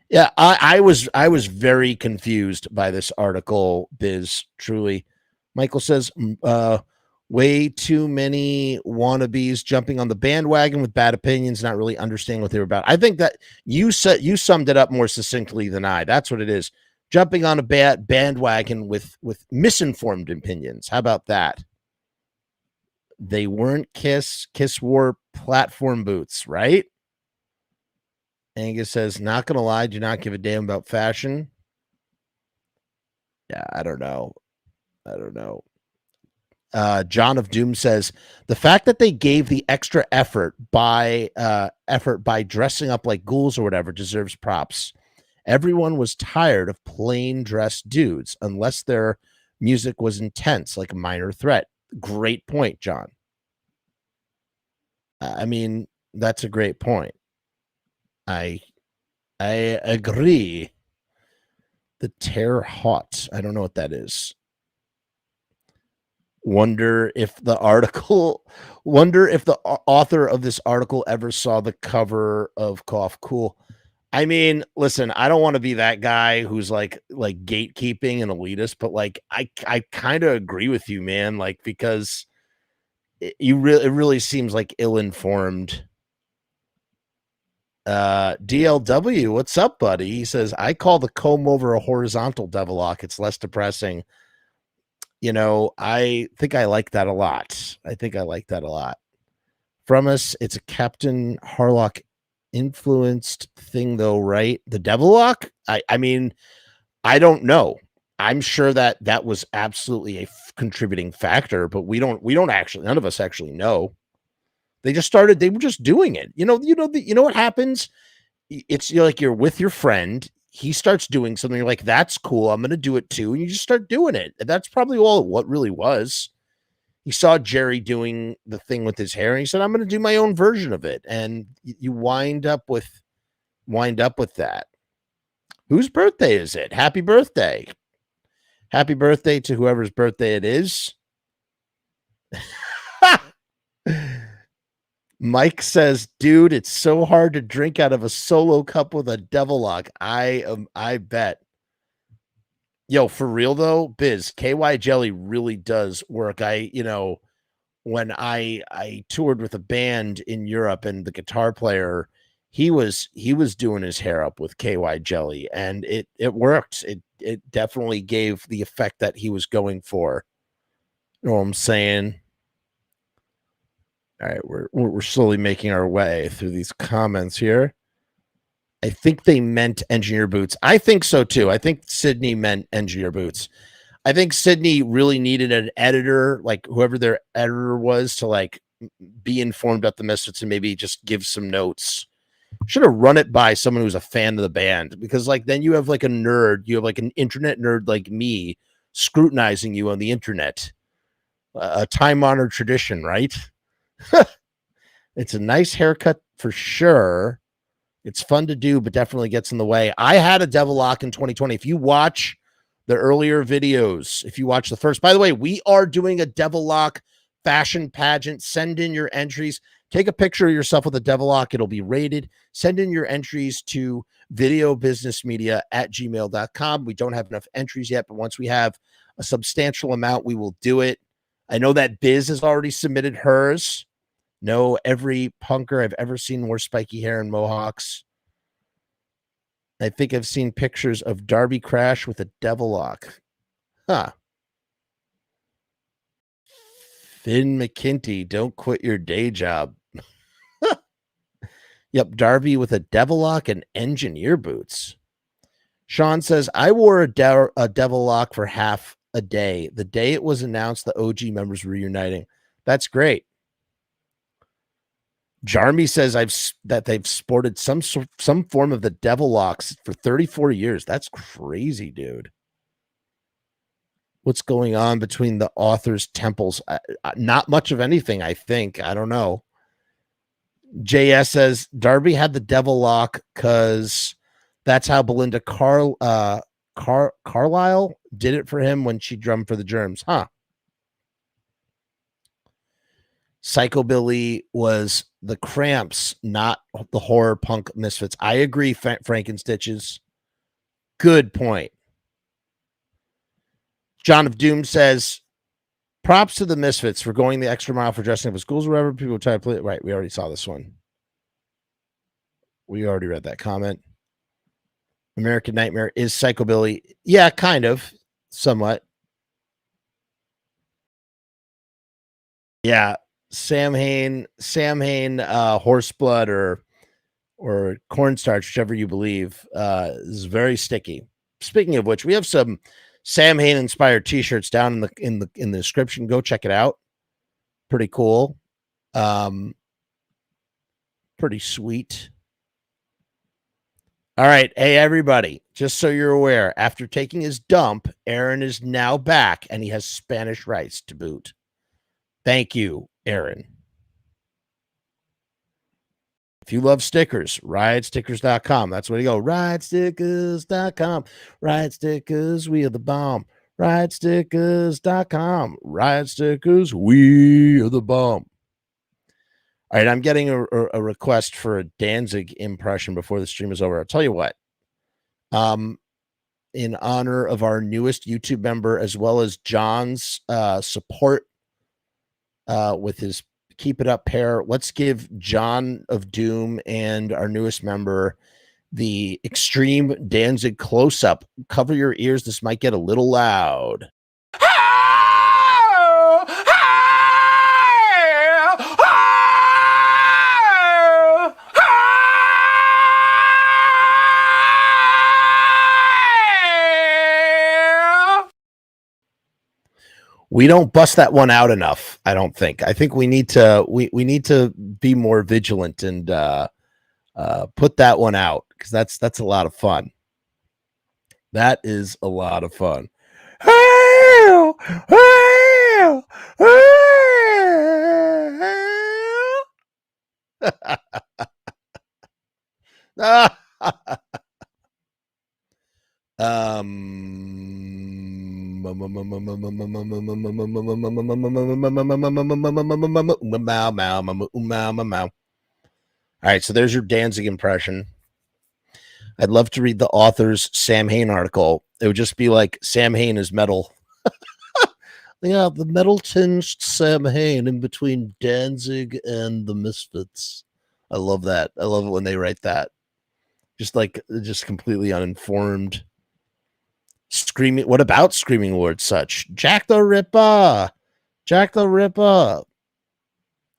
Yeah, I was very confused by this article, Biz, truly. Michael says, way too many wannabes jumping on the bandwagon with bad opinions, not really understanding what they were about. I think that you summed it up more succinctly than I. That's what it is. Jumping on a bandwagon with misinformed opinions. How about that? They weren't Kiss. Kiss wore platform boots, right? Angus says, not going to lie, do not give a damn about fashion. Yeah, I don't know. John of Doom says, the fact that they gave the extra effort by dressing up like ghouls or whatever deserves props. Everyone was tired of plain dressed dudes unless their music was intense, like a Minor Threat. Great point, John. I mean, that's a great point. I agree. The Terror Hot. I don't know what that is. Wonder if the author of this article ever saw the cover of Cough Cool. I mean, listen, I don't want to be that guy who's like gatekeeping and elitist, but like I kind of agree with you, man. Like, because it really seems like ill-informed. DLW, what's up, buddy? He says, I call the comb over a horizontal devil lock. It's less depressing. You know, I think I like that a lot. Frumess, it's a Captain Harlock influenced thing though, right? The devil lock? I mean, I don't know. I'm sure that that was absolutely a contributing factor, but we don't actually, none of us actually know. They were just doing it. You know what happens? It's like you're with your friend. He starts doing something. You're like, that's cool. I'm going to do it too. And you just start doing it. And that's probably all what really was. He saw Jerry doing the thing with his hair and he said, I'm going to do my own version of it. And you wind up with that. Whose birthday is it? Happy birthday. Happy birthday to whoever's birthday it is. Mike says, dude, it's so hard to drink out of a solo cup with a devil lock. I bet. Yo, for real though, Biz, KY jelly really does work. When I toured with a band in Europe and the guitar player, he was doing his hair up with KY jelly and it worked. It definitely gave the effect that he was going for. You know what I'm saying? All right, we're slowly making our way through these comments here. I think they meant engineer boots. I think so too. I think Sydney meant engineer boots. I think Sydney really needed an editor, like whoever their editor was, to like be informed about the Misfits and maybe just give some notes. Should have run it by someone who's a fan of the band, because like then you have like a nerd, you have like an internet nerd like me scrutinizing you on the internet. A time-honored tradition, right? It's a nice haircut for sure. It's fun to do, but definitely gets in the way. I had a devil lock in 2020. If you watch the earlier videos, if you watch the first, by the way, we are doing a devil lock fashion pageant. Send in your entries. Take a picture of yourself with a devil lock. It'll be rated. Send in your entries to videobusinessmedia@gmail.com. We don't have enough entries yet, but once we have a substantial amount, we will do it. I know that Biz has already submitted hers. No, every punker I've ever seen wore spiky hair and mohawks. I think I've seen pictures of Darby Crash with a devil lock. Huh. Finn McKinty, don't quit your day job. Yep, Darby with a devil lock and engineer boots. Sean says, I wore a devil lock for half a day. The day it was announced the OG members were reuniting. That's great. Jarmy says that they've sported some form of the devil locks for 34 years. That's crazy, dude. What's going on between the author's temples? Not much of anything, I think. I don't know. JS says Darby had the devil lock because that's how Belinda Carlisle did it for him when she drummed for the Germs. Huh. Psychobilly was the Cramps, not the horror punk Misfits. I agree, Frankenstitches. Good point. John of Doom says, props to the Misfits for going the extra mile for dressing up as schools or wherever people try to play it. Right, we already saw this one. We already read that comment. American Nightmare is Psychobilly. Yeah, kind of. Somewhat. Yeah. Sam Hain, Horseblood or cornstarch, whichever you believe, is very sticky. Speaking of which, we have some Sam Hain inspired t-shirts down in the description. Go check it out. Pretty cool. Pretty sweet. All right. Hey, everybody, just so you're aware, after taking his dump, Aaron is now back and he has Spanish rice to boot. Thank you, Aaron. If you love stickers, riotstickers.com. That's where you go. Riotstickers.com. Riot Stickers, we are the bomb. Riotstickers.com. Riot Stickers, we are the bomb. All right, I'm getting a request for a Danzig impression before the stream is over. I'll tell you what. In honor of our newest YouTube member, as well as John's support with his Keep It Up pair, let's give John of Doom and our newest member the extreme Danzig close-up. Cover your ears. This might get a little loud. We don't bust that one out enough, I don't think. I think we need to need to be more vigilant and put that one out, because that's a lot of fun. That is a lot of fun. All right, so there's your Danzig impression. I'd love to read the author's Sam Hain article. It would just be like, Sam Hain is metal. Yeah, the metal tinged Sam Hain in between Danzig and the Misfits. I love that. I love it when they write that. Just completely uninformed. Screaming. What about Screaming Lord Such? Jack the Ripper. Jack the Ripper.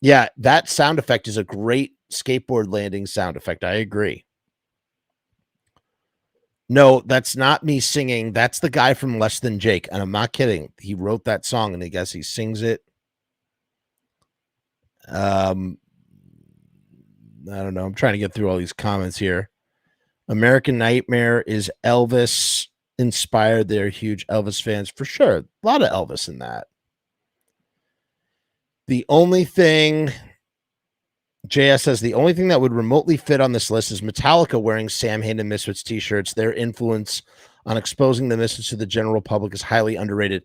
Yeah, that sound effect is a great skateboard landing sound effect. I agree. No, that's not me singing. That's the guy from Less Than Jake. And I'm not kidding. He wrote that song and I guess he sings it. I don't know. I'm trying to get through all these comments here. American Nightmare is Elvis inspired. They're huge Elvis fans for sure. A lot of Elvis in that. The only thing, JS says, the only thing that would remotely fit on this list is Metallica wearing Sam Hain and Misfits t-shirts. Their influence on exposing the Misfits to the general public is highly underrated.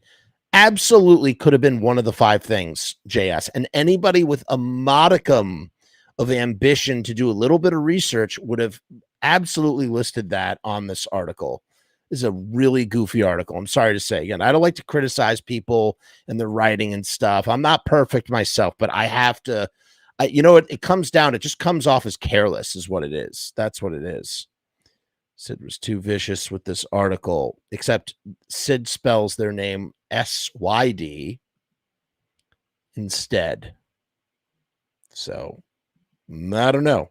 Absolutely could have been one of the 5 things, JS. And anybody with a modicum of ambition to do a little bit of research would have absolutely listed that on this article. This is a really goofy article. I'm sorry to say. Again, I don't like to criticize people and their writing and stuff. I'm not perfect myself, but I have to. You know, it comes down, it just comes off as careless is what it is. That's what it is. Sid was too vicious with this article, except Sid spells their name SYD instead. So, I don't know.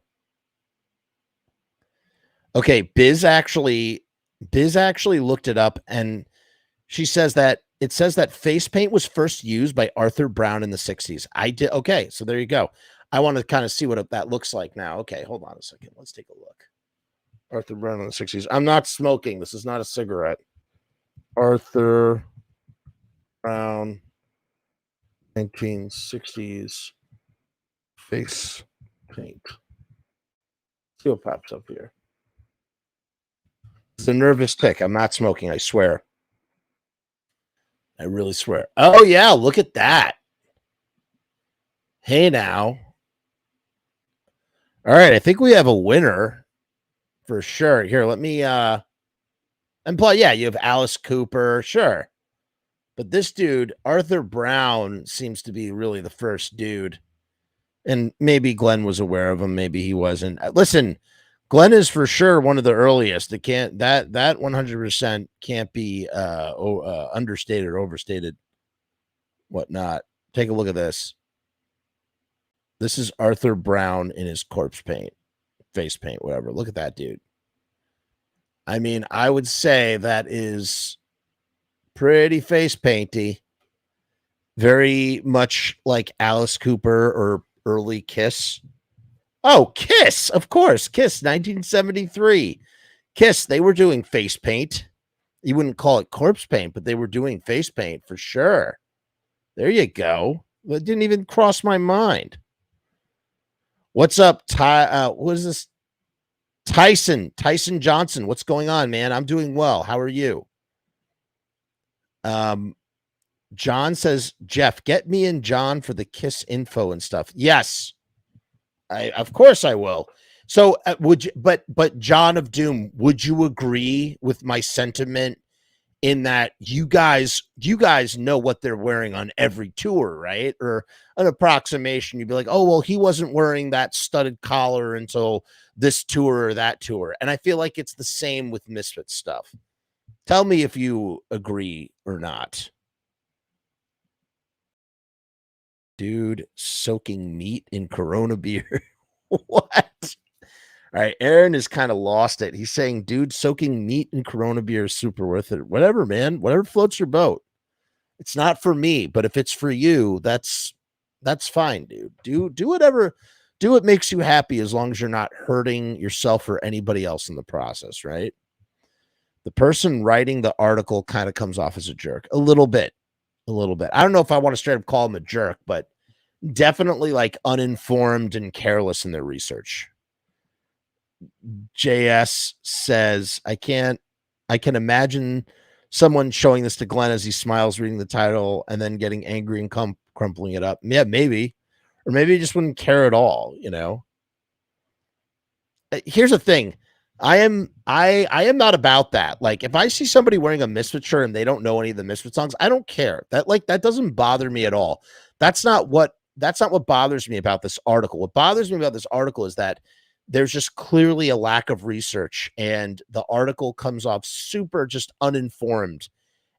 Okay, Biz actually looked it up, and she says that it says that face paint was first used by Arthur Brown in the 60s. I did. Okay, so there you go. I want to kind of see what that looks like now. Okay, hold on a second. Let's take a look. Arthur Brown in the 60s. I'm not smoking. This is not a cigarette. Arthur Brown, 1960s face paint. Let's see what pops up here. It's a nervous tick. I'm not smoking. I swear. I really swear. Oh, yeah. Look at that. Hey, now. All right. I think we have a winner for sure. Here, let me, and plus, yeah, you have Alice Cooper. Sure. But this dude, Arthur Brown, seems to be really the first dude. And maybe Glenn was aware of him. Maybe he wasn't. Listen, Glenn is for sure one of the earliest. It can't, that 100% can't be understated or overstated. Whatnot. Take a look at this. This is Arthur Brown in his corpse paint, face paint, whatever. Look at that dude. I mean, I would say that is pretty face painty. Very much like Alice Cooper or early Kiss. Oh, Kiss, of course. Kiss, 1973. Kiss, they were doing face paint. You wouldn't call it corpse paint, but they were doing face paint for sure. There you go. It didn't even cross my mind. What's up, what is this? Tyson Johnson. What's going on, man? I'm doing well. How are you? John says, Jeff, get me and John for the Kiss info and stuff. Yes, of course I will. So would you, but John of Doom, would you agree with my sentiment in that you guys know what they're wearing on every tour, right? Or an approximation. You'd be like, oh, well, he wasn't wearing that studded collar until this tour or that tour. And I feel like it's the same with Misfit stuff. Tell me if you agree or not. Dude soaking meat in Corona beer. What? All right, Aaron is kind of lost it. He's saying, dude, soaking meat in Corona beer is super worth it. Whatever, man. Whatever floats your boat. It's not for me, but if it's for you, that's fine, dude. Do whatever, do what makes you happy as long as you're not hurting yourself or anybody else in the process, right? The person writing the article kind of comes off as a jerk a little bit. A little bit. I don't know if I want to straight up call him a jerk, but definitely like uninformed and careless in their research. JS says, I can imagine someone showing this to Glenn as he smiles reading the title and then getting angry and crumpling it up. Yeah, maybe. Or maybe he just wouldn't care at all, you know. Here's the thing. I am not about that. Like, if I see somebody wearing a Misfit shirt and they don't know any of the Misfit songs, I don't care. That doesn't bother me at all. That's not what bothers me about this article. What bothers me about this article is that there's just clearly a lack of research, and the article comes off super just uninformed.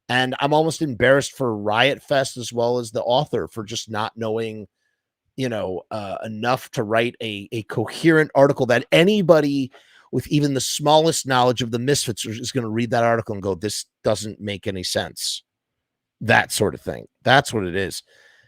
And I'm almost embarrassed for Riot Fest as well as the author for just not knowing, enough to write a coherent article that anybody with even the smallest knowledge of the Misfits is going to read that article and go, this doesn't make any sense. That sort of thing. That's what it is.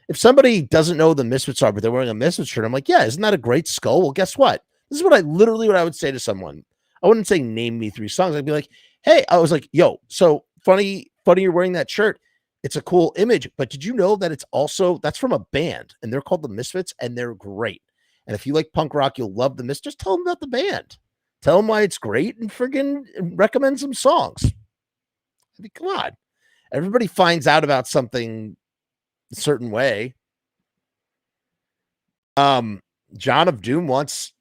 If somebody doesn't know the Misfits are, but they're wearing a Misfits shirt, I'm like, yeah, isn't that a great skull? Well, guess what? This is what I would say to someone. I wouldn't say name me 3 songs. I'd be like, hey, I was like, yo, so funny you're wearing that shirt. It's a cool image, but did you know that that's from a band and they're called the Misfits and they're great. And if you like punk rock, you'll love the Misfits. Just tell them about the band. Tell them why it's great and friggin' recommend some songs. I mean, come on. Everybody finds out about something a certain way. John of Doom wants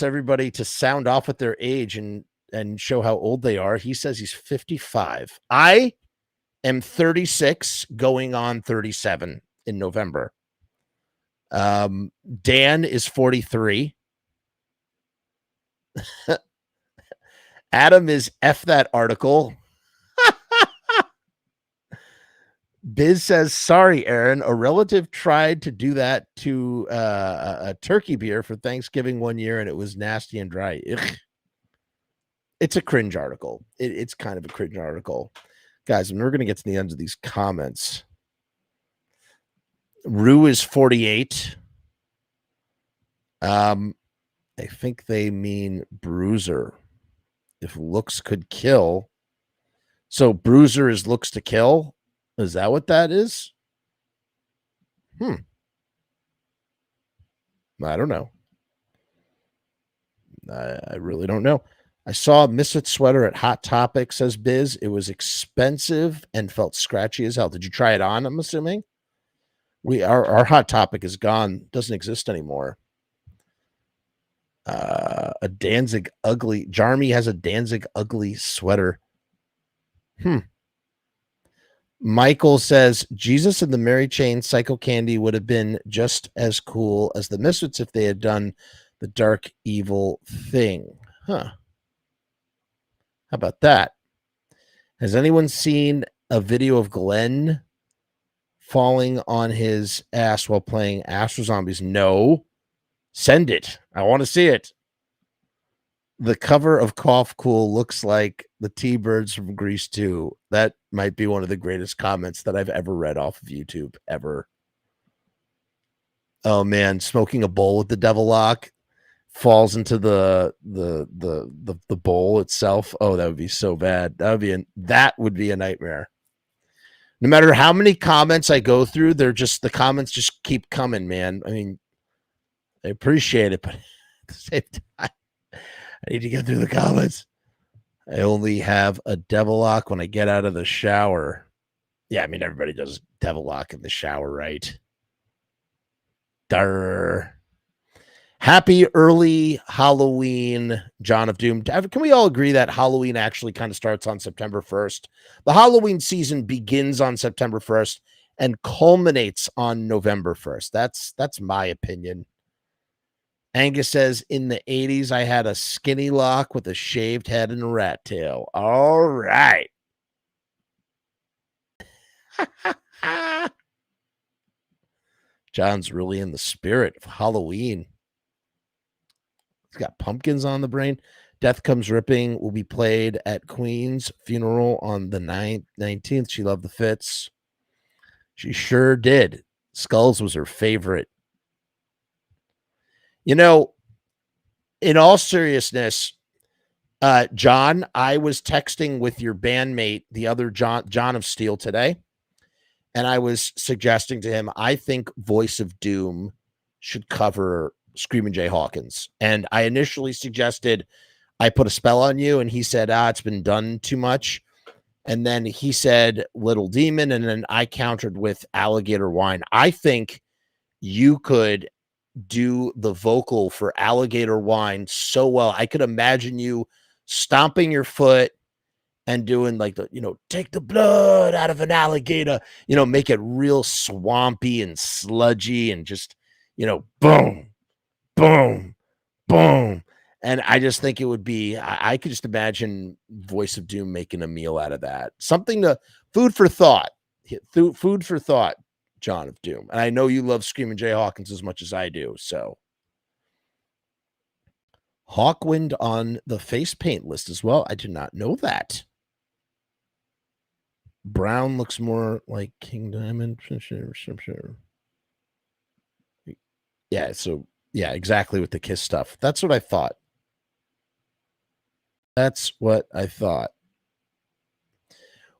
everybody to sound off at their age and show how old they are. He says he's 55. I am 36 going on 37 in November. Dan is 43. Adam is F that article. Biz says, sorry, Aaron. A relative tried to do that to a turkey beer for Thanksgiving one year, and it was nasty and dry. Ugh. It's a cringe article. It's kind of a cringe article. Guys, we're going to get to the end of these comments. Rue is 48. I think they mean bruiser. If looks could kill. So bruiser is looks to kill? Is that what that is? I don't know. I really don't know. I saw a Misfit sweater at Hot Topic, says Biz. It was expensive and felt scratchy as hell. Did you try it on, I'm assuming? Our Hot Topic is gone. Doesn't exist anymore. A Danzig ugly. Jarmy has a Danzig ugly sweater. Michael says, Jesus and the Mary Chain Psycho Candy would have been just as cool as the Misfits if they had done the dark evil thing. Huh. How about that? Has anyone seen a video of Glenn falling on his ass while playing Astro Zombies? No. Send it. I want to see it. The cover of Cough Cool looks like the T-Birds from Grease 2. That might be one of the greatest comments that I've ever read off of YouTube, ever. Oh man, smoking a bowl with the devil lock falls into the bowl itself. Oh, that would be so bad. That would be a nightmare. No matter how many comments I go through, the comments just keep coming, man. I mean, I appreciate it, but at the same time, I need to get through the comments. I only have a devil lock when I get out of the shower. Yeah, I mean, everybody does devil lock in the shower, right? Durr. Happy early Halloween, John of Doom. Can we all agree that Halloween actually kind of starts on September 1st? The Halloween season begins on September 1st and culminates on November 1st. That's my opinion. Angus says, in the 80s, I had a skinny lock with a shaved head and a rat tail. All right. John's really in the spirit of Halloween. He's got pumpkins on the brain. Death Comes Ripping will be played at Queen's funeral on the 19th. She loved the fits. She sure did. Skulls was her favorite. You know, in all seriousness, John, I was texting with your bandmate, the other John of Steel today, and I was suggesting to him, I think Voice of Doom should cover Screamin' Jay Hawkins. And I initially suggested I put a spell on you, and he said, it's been done too much. And then he said Little Demon, and then I countered with Alligator Wine. I think you could do the vocal for Alligator Wine so well. I could imagine you stomping your foot and doing like the, take the blood out of an alligator, make it real swampy and sludgy and just, boom, boom, boom. And I just think it would be, I could just imagine Voice of Doom making a meal out of that. Something to, food for thought, John of Doom. And I know you love Screamin' Jay Hawkins as much as I do. So Hawkwind on the face paint list as well. I did not know that. Brown looks more like King Diamond. Yeah, so yeah, exactly with the Kiss stuff. That's what I thought.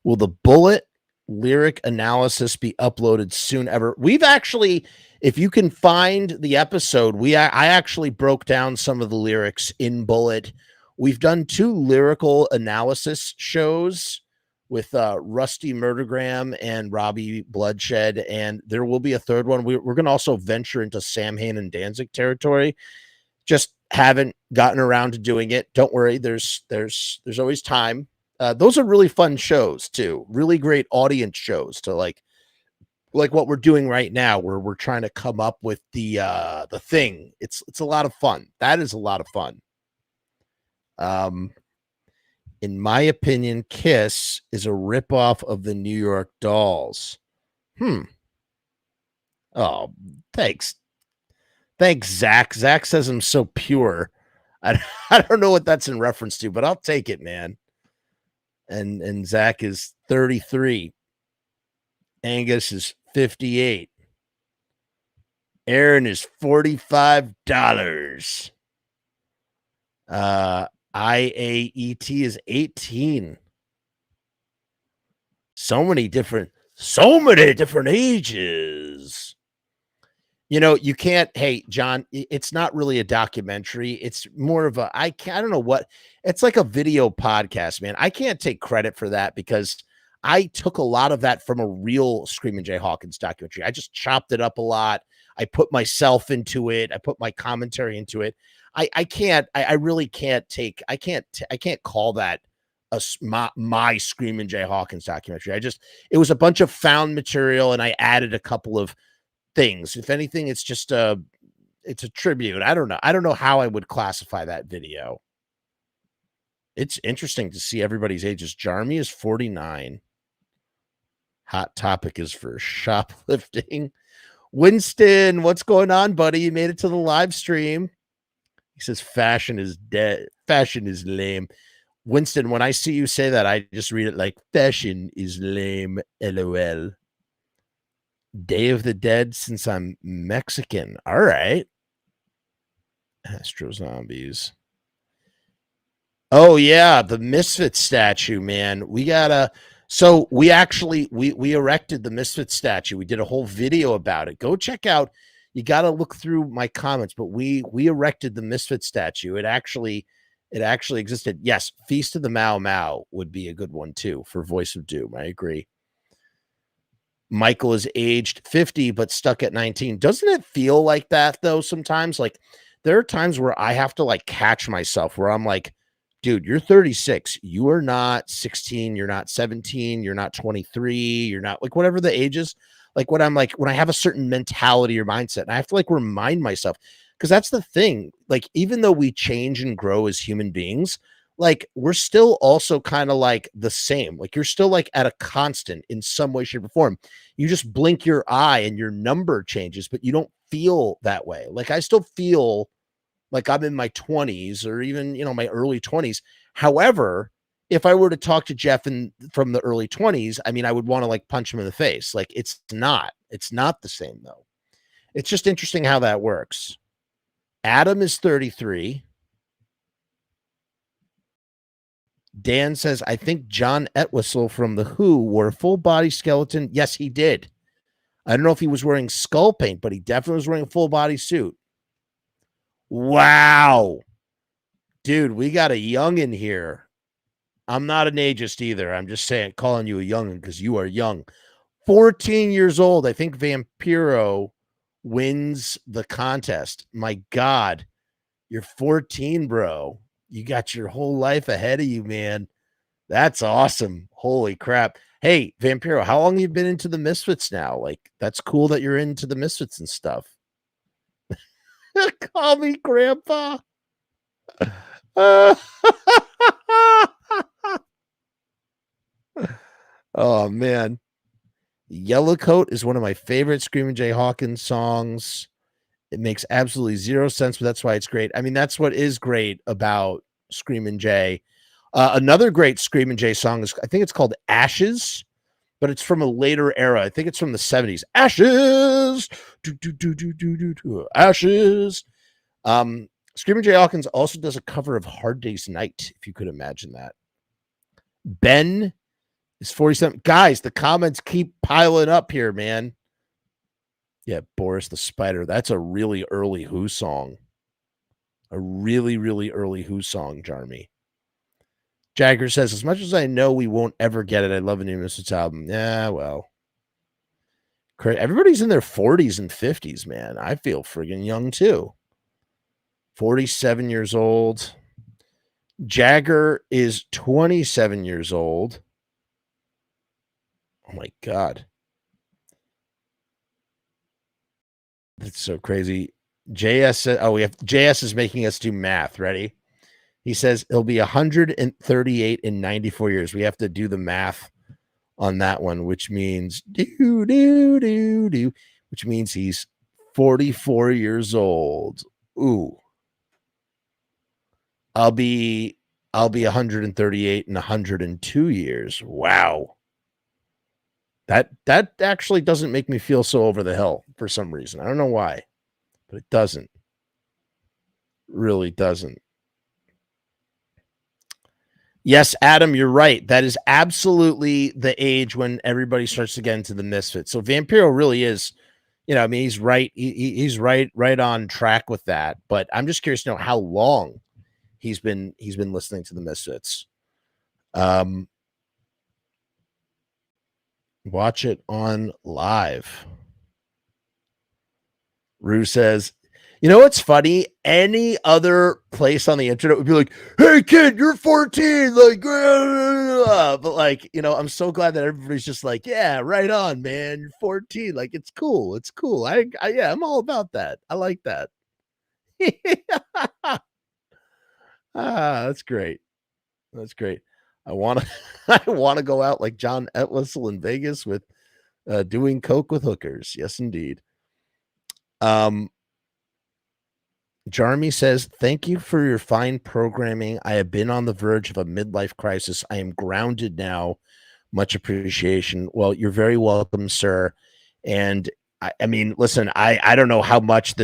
Will the Bullet lyric analysis be uploaded soon ever? We've actually, if you can find the episode, I actually broke down some of the lyrics in Bullet. We've done 2 lyrical analysis shows with Rusty Murdergram and Robbie Bloodshed, and there will be a third one. We're going to also venture into Samhain and Danzig territory. Just haven't gotten around to doing it. Don't worry, there's always time. Those are really fun shows too. Really great audience shows to like what we're doing right now, where we're trying to come up with the thing. It's a lot of fun. That is a lot of fun. In my opinion, Kiss is a ripoff of the New York Dolls. Oh, thanks. Thanks, Zach. Zach says I'm so pure. I don't know what that's in reference to, but I'll take it, man. And Zach is 33. Angus is 58. Aaron is $45. IAET is 18. So many different ages. You can't, hey, John, it's not really a documentary. It's more of a, I don't know what, it's like a video podcast, man. I can't take credit for that because I took a lot of that from a real Screamin' Jay Hawkins documentary. I just chopped it up a lot. I put myself into it. I put my commentary into it. I really can't take, I can't call that my Screamin' Jay Hawkins documentary. It was a bunch of found material and I added a couple of things. If anything, it's just it's a tribute. I don't know how I would classify that video. It's interesting to see everybody's ages. Jarmy is 49. Hot Topic is for shoplifting. Winston, what's going on, buddy? You made it to the live stream. He says fashion is dead. Fashion is lame. Winston, when I see you say that, I just read it like fashion is lame. LOL. Day of the Dead since I'm Mexican. All right. Astro Zombies. Oh, yeah. The Misfit statue, man. We erected the Misfit statue. We did a whole video about it. Go check out. You got to look through my comments, but we erected the Misfit statue. It actually existed. Yes. Feast of the Mau Mau would be a good one too for Voice of Doom. I agree. Michael is aged 50, but stuck at 19. Doesn't it feel like that though? Sometimes, like there are times where I have to like catch myself where I'm like, dude, you're 36. You are not 16. You're not 17. You're not 23. You're not like whatever the age is. Like when I have a certain mentality or mindset, and I have to like remind myself, because that's the thing. Like, even though we change and grow as human beings, like we're still also kind of like the same. Like you're still like at a constant in some way, shape, or form. You just blink your eye and your number changes, but you don't feel that way. Like I still feel like I'm in my 20s or even, my early 20s. However, if I were to talk to Jeff from the early 20s, I mean, I would want to like punch him in the face. Like it's not the same though. It's just interesting how that works. Adam is 33. Dan says, I think John Entwistle from The Who wore a full body skeleton. Yes, he did. I don't know if he was wearing skull paint, but he definitely was wearing a full body suit. Wow. Dude, we got a youngin' here. I'm not an ageist either. I'm just saying, calling you a youngin' because you are young. 14 years old. I think Vampiro wins the contest. My God, you're 14, bro. You got your whole life ahead of you, man. That's awesome. Holy crap. Hey, Vampiro, how long have you been into the Misfits now? Like, that's cool that you're into the Misfits and stuff. Call me Grandpa. Oh, man. Yellow Coat is one of my favorite Screamin' Jay Hawkins songs. It makes absolutely zero sense, but that's why it's great. I mean, that's what is great about Screamin' Jay. Another great Screamin' Jay song is, I think it's called Ashes, but it's from a later era. I think it's from the 70s. Ashes, Ashes. Screamin' Jay Hawkins also does a cover of Hard Day's Night, if you could imagine that. Ben is 47. Guys, the comments keep piling up here, man. Yeah, Boris the Spider. That's a really early Who song. A really, really early Who song, Jarmy. Jagger says, as much as I know we won't ever get it, I love a new Misfits album. Yeah, well. Everybody's in their 40s and 50s, man. I feel friggin' young, too. 47 years old. Jagger is 27 years old. Oh, my God. That's so crazy. JS said, JS is making us do math. Ready? He says it'll be 138 in 94 years. We have to do the math on that one, which means which means he's 44 years old. Ooh. I'll be 138 in 102 years. Wow. That actually doesn't make me feel so over the hill for some reason. I don't know why, but it doesn't. Really doesn't. Yes, Adam, you're right. That is absolutely the age when everybody starts to get into the Misfits. So Vampiro really is, I mean, he's right. He's right on track with that. But I'm just curious to know how long he's been listening to the Misfits. Watch it on live. Rue says, you know what's funny? Any other place on the internet would be like, hey, kid, you're 14. Like, but like, I'm so glad that everybody's just like, yeah, right on, man. You're 14. Like, it's cool. It's cool. Yeah, I'm all about that. I like that. That's great. That's great. I want to go out like John Entwistle in Vegas with doing coke with hookers. Yes, indeed. Jarmy says, thank you for your fine programming. I have been on the verge of a midlife crisis. I am grounded now. Much appreciation. Well, you're very welcome, sir. And I mean, listen, I don't know how much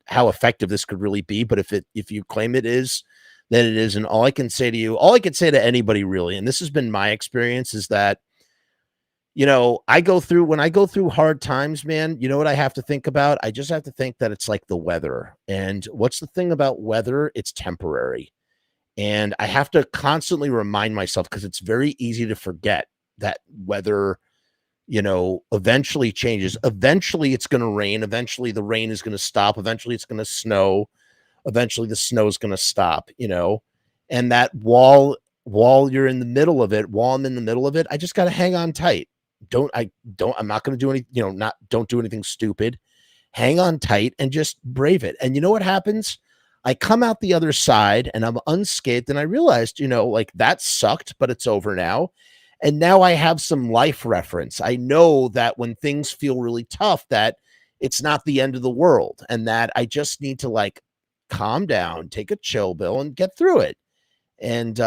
how effective this could really be, but if you claim it is, then it is. And all I can say to anybody really, and this has been my experience, is that, when I go through hard times, man, you know what I have to think about? I just have to think that it's like the weather. And what's the thing about weather? It's temporary. And I have to constantly remind myself, because it's very easy to forget that weather, eventually changes. Eventually it's going to rain. Eventually the rain is going to stop. Eventually it's going to snow. Eventually the snow is going to stop, and that while you're in the middle of it, while I'm in the middle of it, I just got to hang on tight. I'm not going to do any, don't do anything stupid. Hang on tight and just brave it. And you know what happens? I come out the other side and I'm unscathed. And I realized, like that sucked, but it's over now. And now I have some life reference. I know that when things feel really tough, that it's not the end of the world, and that I just need to like calm down, take a chill pill and get through it. And,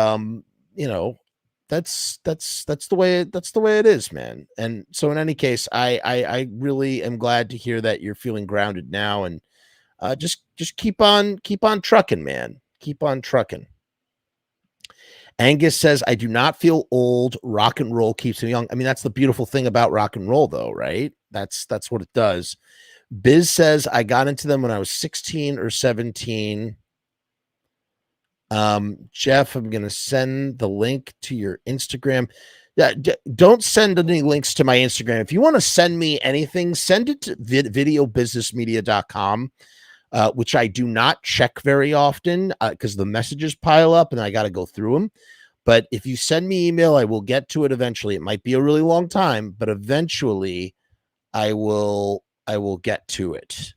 that's the way it is, man. And so in any case, I really am glad to hear that you're feeling grounded now, and just keep on trucking, man. Keep on trucking. Angus says, I do not feel old. Rock and roll keeps me young. I mean, that's the beautiful thing about rock and roll, though, right? That's what it does. Biz says, I got into them when I was 16 or 17. Jeff, I'm going to send the link to your Instagram. Yeah, don't send any links to my Instagram. If you want to send me anything, send it to videobusinessmedia.com. Which I do not check very often because the messages pile up and I got to go through them. But if you send me email, I will get to it eventually. It might be a really long time, but eventually I will get to it.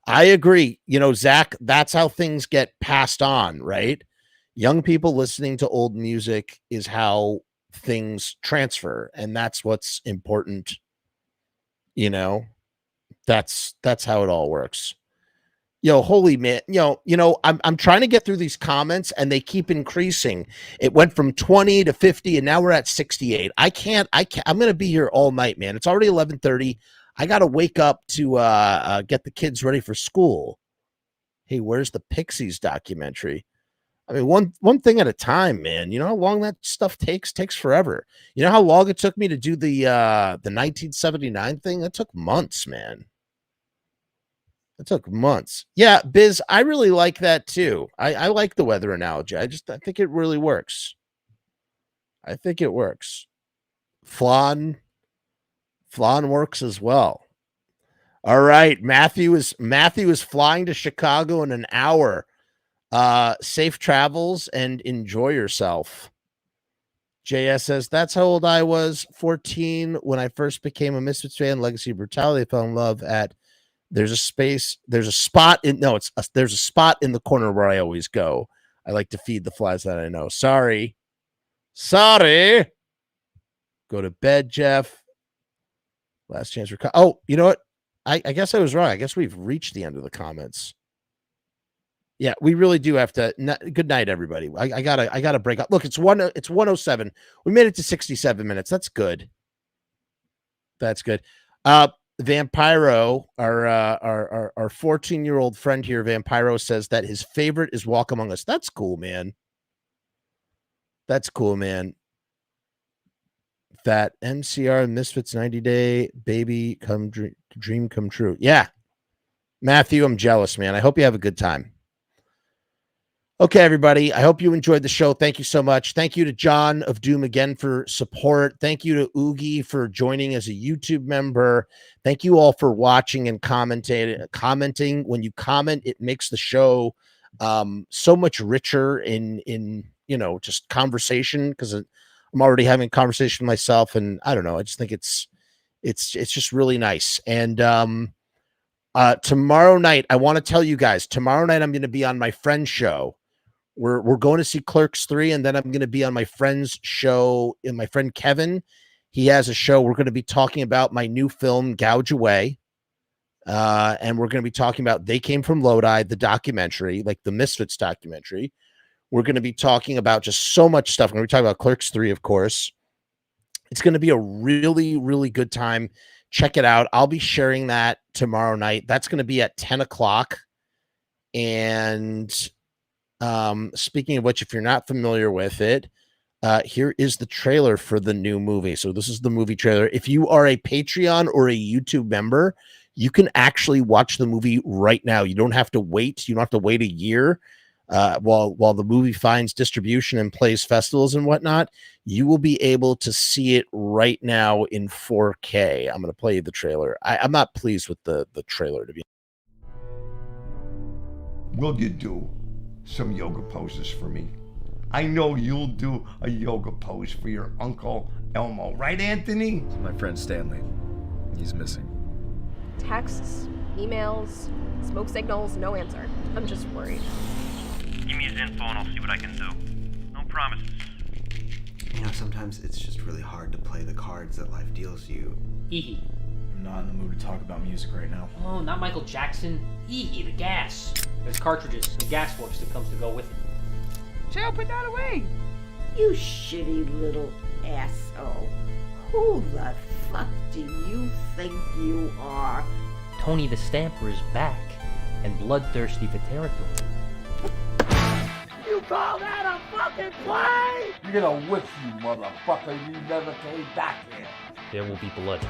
I agree. Zach, that's how things get passed on, right? Young people listening to old music is how things transfer. And that's what's important. That's how it all works. Holy man, I'm trying to get through these comments and they keep increasing. It went from 20 to 50 and now we're at 68. I can't, I'm going to be here all night, man. It's already 11:30. I got to wake up to get the kids ready for school. Hey, where's the Pixies documentary? I mean, one thing at a time, man. You know how long that stuff takes? Takes forever. You know how long it took me to do the 1979 thing? That took months, man. It took months. Yeah, Biz, I really like that too. I like the weather analogy. I think it really works. I think it works. Flan works as well. All right, Matthew is flying to Chicago in an hour. Safe travels and enjoy yourself. JS says, that's how old I was, 14, when I first became a Misfits fan. Legacy of Brutality. I fell in love at there's a spot in the corner where I always go. I like to feed the flies that I know. Sorry. Go to bed, Jeff. Last chance for oh, you know what? I guess I was wrong. I guess we've reached the end of the comments. Yeah, we really do have to. Good night, everybody. I gotta break up. Look, it's 107. We made it to 67 minutes. That's good. That's good. Vampiro, our 14-year-old friend here, Vampiro, says that his favorite is Walk Among Us. That's cool, man. That's cool, man. That MCR Misfits 90-day baby dream come true. Yeah. Matthew, I'm jealous, man. I hope you have a good time. Okay, everybody. I hope you enjoyed the show. Thank you so much. Thank you to John of Doom again for support. Thank you to Oogie for joining as a YouTube member. Thank you all for watching and commenting. When you comment, it makes the show so much richer in just conversation, because I'm already having a conversation myself, and I don't know. I just think it's just really nice. And tomorrow night, I want to tell you guys, tomorrow night I'm going to be on my friend's show. We're going to see Clerks 3, and then I'm going to be on my friend's show. And my friend Kevin, he has a show. We're going to be talking about my new film, Gouge Away. And we're going to be talking about They Came From Lodi, the documentary, like the Misfits documentary. We're going to be talking about just so much stuff. We're going to be talking about Clerks 3, of course. It's going to be a really, really good time. Check it out. I'll be sharing that tomorrow night. That's going to be at 10 o'clock. And speaking of which, if you're not familiar with it, here is the trailer for the new movie. So this is the movie trailer. If you are a Patreon or a YouTube member, you can actually watch the movie right now. You don't have to wait. You don't have to wait a year while the movie finds distribution and plays festivals and whatnot. You will be able to see it right now in 4K. I'm going to play you the trailer. I'm not pleased with the trailer, to be. Will you do some yoga poses for me? I know you'll do a yoga pose for your Uncle Elmo, right, Anthony? My friend Stanley. He's missing. Texts, emails, smoke signals, no answer. I'm just worried. Give me his info and I'll see what I can do. No promises. Sometimes it's just really hard to play the cards that life deals you. Hee I'm not in the mood to talk about music right now. Oh, not Michael Jackson. Hee the gas. There's cartridges and gas works that comes to go with it. Joe, put that away. You shitty little asshole. Who the fuck do you think you are? Tony the Stamper is back and bloodthirsty for territory. You call that a fucking play? You're gonna whip you, motherfucker. You never came back here. There will be blood.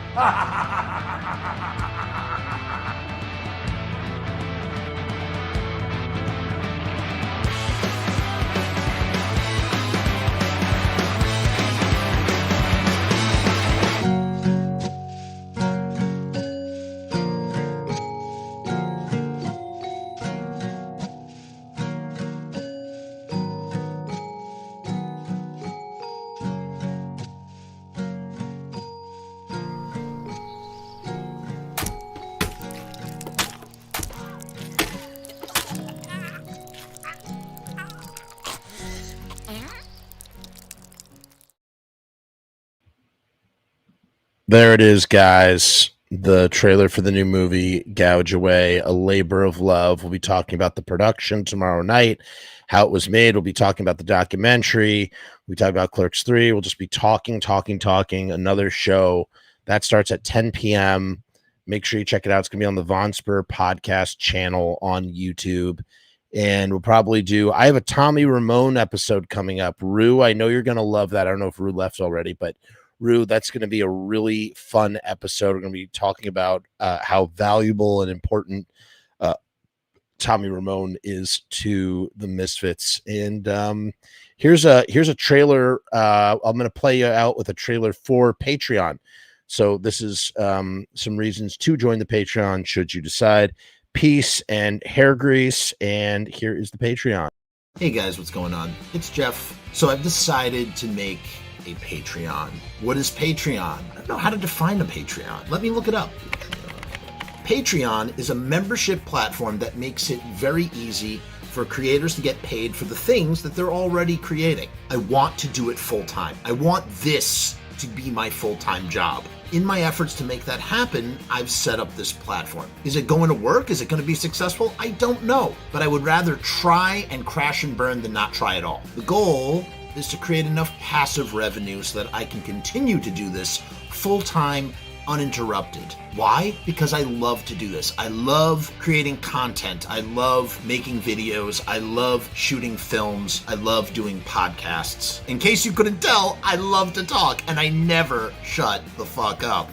There it is, guys. The trailer for the new movie, Gouge Away, A Labor of Love. We'll be talking about the production tomorrow night, how it was made. We'll be talking about the documentary. We talk about Clerks 3. We'll just be talking. Another show. That starts at 10 p.m. Make sure you check it out. It's going to be on the Von Spur podcast channel on YouTube. And we'll probably do, I have a Tommy Ramone episode coming up. Rue, I know you're going to love that. I don't know if Rue left already, but Rue, that's going to be a really fun episode. We're going to be talking about how valuable and important Tommy Ramone is to the Misfits. And here's a trailer. I'm going to play you out with a trailer for Patreon. So this is some reasons to join the Patreon should you decide. Peace and hair grease. And here is the Patreon. Hey guys, what's going on? It's Jeff. So I've decided to make a Patreon. What is Patreon? I don't know how to define a Patreon. Let me look it up. Patreon is a membership platform that makes it very easy for creators to get paid for the things that they're already creating. I want to do it full time. I want this to be my full-time job. In my efforts to make that happen, I've set up this platform. Is it going to work? Is it going to be successful? I don't know, but I would rather try and crash and burn than not try at all. The goal is to create enough passive revenue so that I can continue to do this full-time, uninterrupted. Why? Because I love to do this. I love creating content. I love making videos. I love shooting films. I love doing podcasts. In case you couldn't tell, I love to talk and I never shut the fuck up.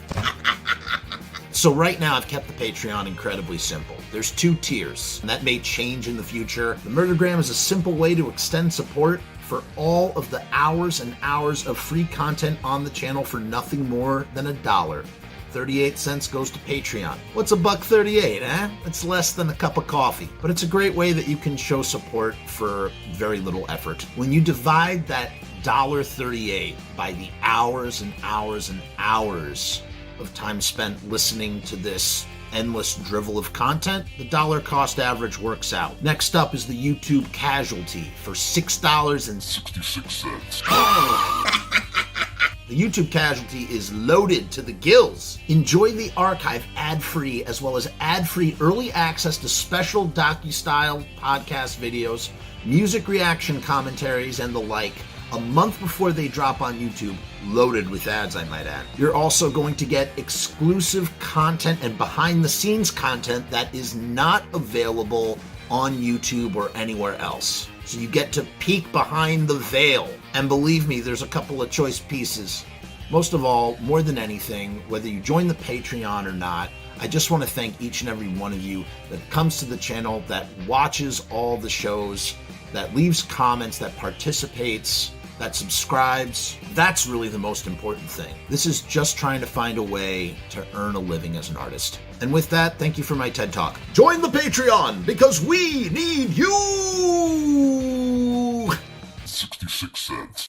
So right now I've kept the Patreon incredibly simple. There's 2 tiers, and that may change in the future. The Murdergram is a simple way to extend support for all of the hours and hours of free content on the channel for nothing more than $1. 38 cents goes to Patreon. What's $1.38, eh? It's less than a cup of coffee, but it's a great way that you can show support for very little effort. When you divide that $1.38 by the hours and hours and hours of time spent listening to this endless drivel of content, the dollar cost average works out. Next up is the YouTube casualty for $6.66. The YouTube casualty is loaded to the gills. Enjoy the archive ad-free, as well as ad-free early access to special docu-style podcast videos, music reaction commentaries, and the like, a month before they drop on YouTube, loaded with ads, I might add. You're also going to get exclusive content and behind-the-scenes content that is not available on YouTube or anywhere else. So you get to peek behind the veil. And believe me, there's a couple of choice pieces. Most of all, more than anything, whether you join the Patreon or not, I just want to thank each and every one of you that comes to the channel, that watches all the shows, that leaves comments, that participates, that subscribes. That's really the most important thing. This is just trying to find a way to earn a living as an artist. And with that, thank you for my TED Talk. Join the Patreon, because we need you! 66 cents.